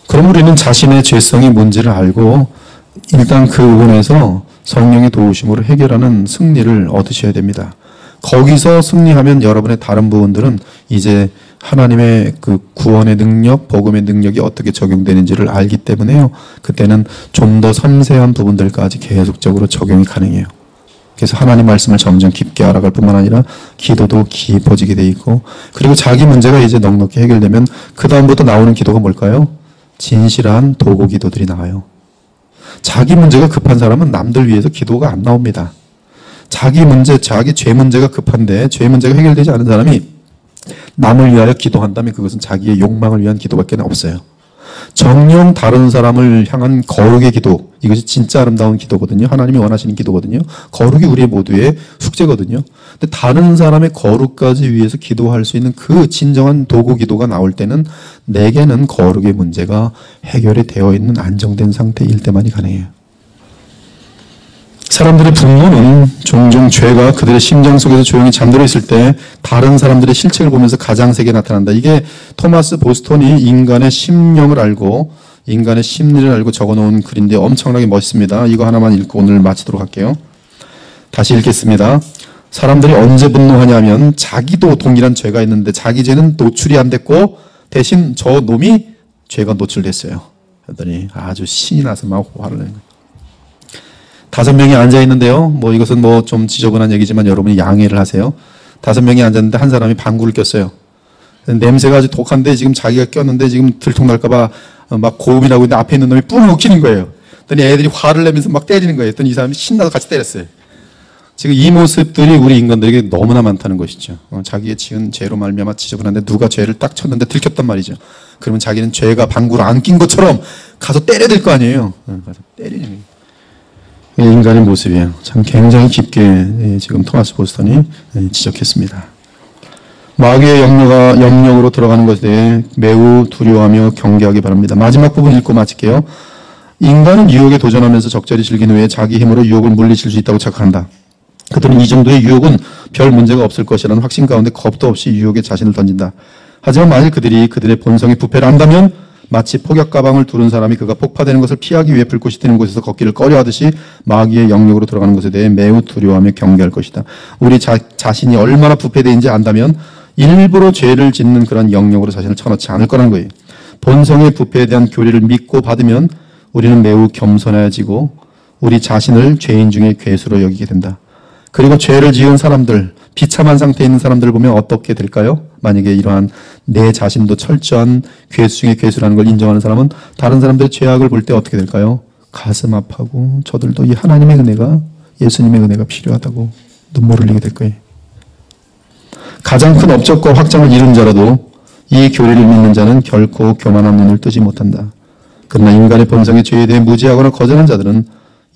그럼 우리는 자신의 죄성의 문제를 알고 일단 그 부분에서 성령의 도우심으로 해결하는 승리를 얻으셔야 됩니다. 거기서 승리하면 여러분의 다른 부분들은 이제 하나님의 그 구원의 능력, 복음의 능력이 어떻게 적용되는지를 알기 때문에요. 그때는 좀 더 섬세한 부분들까지 계속적으로 적용이 가능해요. 그래서 하나님 말씀을 점점 깊게 알아갈 뿐만 아니라 기도도 깊어지게 돼 있고, 그리고 자기 문제가 이제 넉넉히 해결되면 그 다음부터 나오는 기도가 뭘까요? 진실한 도구 기도들이 나와요. 자기 문제가 급한 사람은 남들 위해서 기도가 안 나옵니다. 자기 문제, 자기 죄 문제가 급한데 죄 문제가 해결되지 않은 사람이 남을 위하여 기도한다면 그것은 자기의 욕망을 위한 기도밖에 없어요. 정녕 다른 사람을 향한 거룩의 기도, 이것이 진짜 아름다운 기도거든요. 하나님이 원하시는 기도거든요. 거룩이 우리 모두의 숙제거든요. 근데 다른 사람의 거룩까지 위해서 기도할 수 있는 그 진정한 도구 기도가 나올 때는 내게는 거룩의 문제가 해결이 되어 있는 안정된 상태일 때만이 가능해요. 사람들의 분노는 종종 죄가 그들의 심장 속에서 조용히 잠들어 있을 때 다른 사람들의 실책을 보면서 가장 세게 나타난다. 이게 토마스 보스턴이 인간의 심령을 알고 인간의 심리를 알고 적어놓은 글인데 엄청나게 멋있습니다. 이거 하나만 읽고 오늘 마치도록 할게요. 다시 읽겠습니다. 사람들이 언제 분노하냐면 자기도 동일한 죄가 있는데 자기 죄는 노출이 안 됐고 대신 저 놈이 죄가 노출됐어요. 그랬더니 아주 신이 나서 막 화를 내는 거예요. 5명이 앉아있는데요. 뭐 이것은 뭐 좀 지저분한 얘기지만 여러분이 양해를 하세요. 5명이 앉았는데 한 사람이 방구를 꼈어요. 냄새가 아주 독한데 지금 자기가 꼈는데 지금 들통날까봐 막 고음이라고 있는데 앞에 있는 놈이 뿡 웃기는 거예요. 그랬더니 애들이 화를 내면서 막 때리는 거예요. 그랬더니 이 사람이 신나서 같이 때렸어요. 지금 이 모습들이 우리 인간들에게 너무나 많다는 것이죠. 자기의 지은 죄로 말미암아 지저분한데 누가 죄를 딱 쳤는데 들켰단 말이죠. 그러면 자기는 죄가 방구를 안 낀 것처럼 가서 때려야 될 거 아니에요. 가서 때리는 거예요. 인간의 모습이에요. 참 굉장히 깊게 지금 토마스 보스턴이 지적했습니다. 마귀의 영역으로 들어가는 것에 대해 매우 두려워하며 경계하기 바랍니다. 마지막 부분 읽고 마칠게요. 인간은 유혹에 도전하면서 적절히 즐긴 후에 자기 힘으로 유혹을 물리칠 수 있다고 착각한다. 그들은 이 정도의 유혹은 별 문제가 없을 것이라는 확신 가운데 겁도 없이 유혹에 자신을 던진다. 하지만 만일 그들이 그들의 본성의 부패를 안다면 마치 폭격 가방을 두른 사람이 그가 폭파되는 것을 피하기 위해 불꽃이 튀는 곳에서 걷기를 꺼려하듯이 마귀의 영역으로 들어가는 것에 대해 매우 두려워하며 경계할 것이다. 우리 자신이 얼마나 부패되는지 안다면 일부러 죄를 짓는 그런 영역으로 자신을 쳐넣지 않을 거라는 거예요. 본성의 부패에 대한 교리를 믿고 받으면 우리는 매우 겸손해지고 우리 자신을 죄인 중에 괴수로 여기게 된다. 그리고 죄를 지은 사람들, 비참한 상태에 있는 사람들을 보면 어떻게 될까요? 만약에 이러한 내 자신도 철저한 괴수 중에 괴수라는 걸 인정하는 사람은 다른 사람들의 죄악을 볼 때 어떻게 될까요? 가슴 아파하고 저들도 이 하나님의 은혜가, 예수님의 은혜가 필요하다고 눈물을 흘리게 될 거예요. 가장 큰 업적과 확장을 이룬 자라도 이 교리를 믿는 자는 결코 교만한 눈을 뜨지 못한다. 그러나 인간의 본성의 죄에 대해 무지하거나 거절한 자들은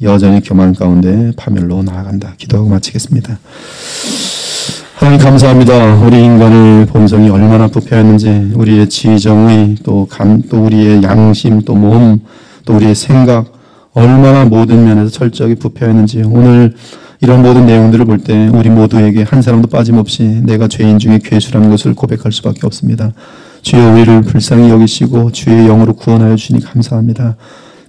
여전히 교만 가운데 파멸로 나아간다. 기도하고 마치겠습니다. 하나님 감사합니다. 우리 인간의 본성이 얼마나 부패했는지, 우리의 지정의, 또 우리의 양심, 또 몸, 또 우리의 생각, 얼마나 모든 면에서 철저하게 부패했는지, 오늘 이런 모든 내용들을 볼 때 우리 모두에게 한 사람도 빠짐없이 내가 죄인 중에 괴수라는 것을 고백할 수밖에 없습니다. 주여 우리를 불쌍히 여기시고 주의 영으로 구원하여 주시니 감사합니다.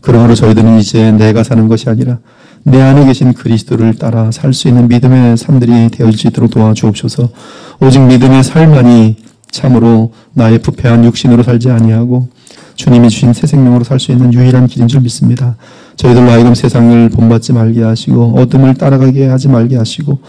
그러므로 저희들은 이제 내가 사는 것이 아니라 내 안에 계신 그리스도를 따라 살 수 있는 믿음의 삶들이 되어질 수 있도록 도와주옵소서. 오직 믿음의 삶만이 참으로 나의 부패한 육신으로 살지 아니하고 주님이 주신 새 생명으로 살 수 있는 유일한 길인 줄 믿습니다. 저희들로 하여금 세상을 본받지 말게 하시고 어둠을 따라가게 하지 말게 하시고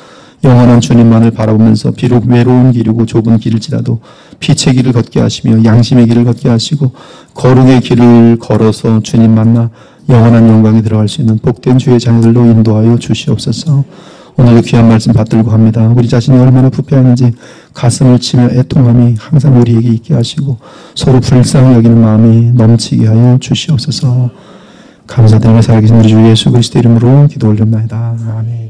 영원한 주님만을 바라보면서 비록 외로운 길이고 좁은 길일지라도 빛의 길을 걷게 하시며 양심의 길을 걷게 하시고 거룩의 길을 걸어서 주님 만나 영원한 영광에 들어갈 수 있는 복된 주의 자녀들로 인도하여 주시옵소서. 오늘도 귀한 말씀 받들고 합니다. 우리 자신이 얼마나 부패하는지 가슴을 치며 애통함이 항상 우리에게 있게 하시고 서로 불쌍히 여기는 마음이 넘치게 하여 주시옵소서. 감사드리며 살아계신 우리 주 예수 그리스도 이름으로 기도 올렸나이다. 아멘.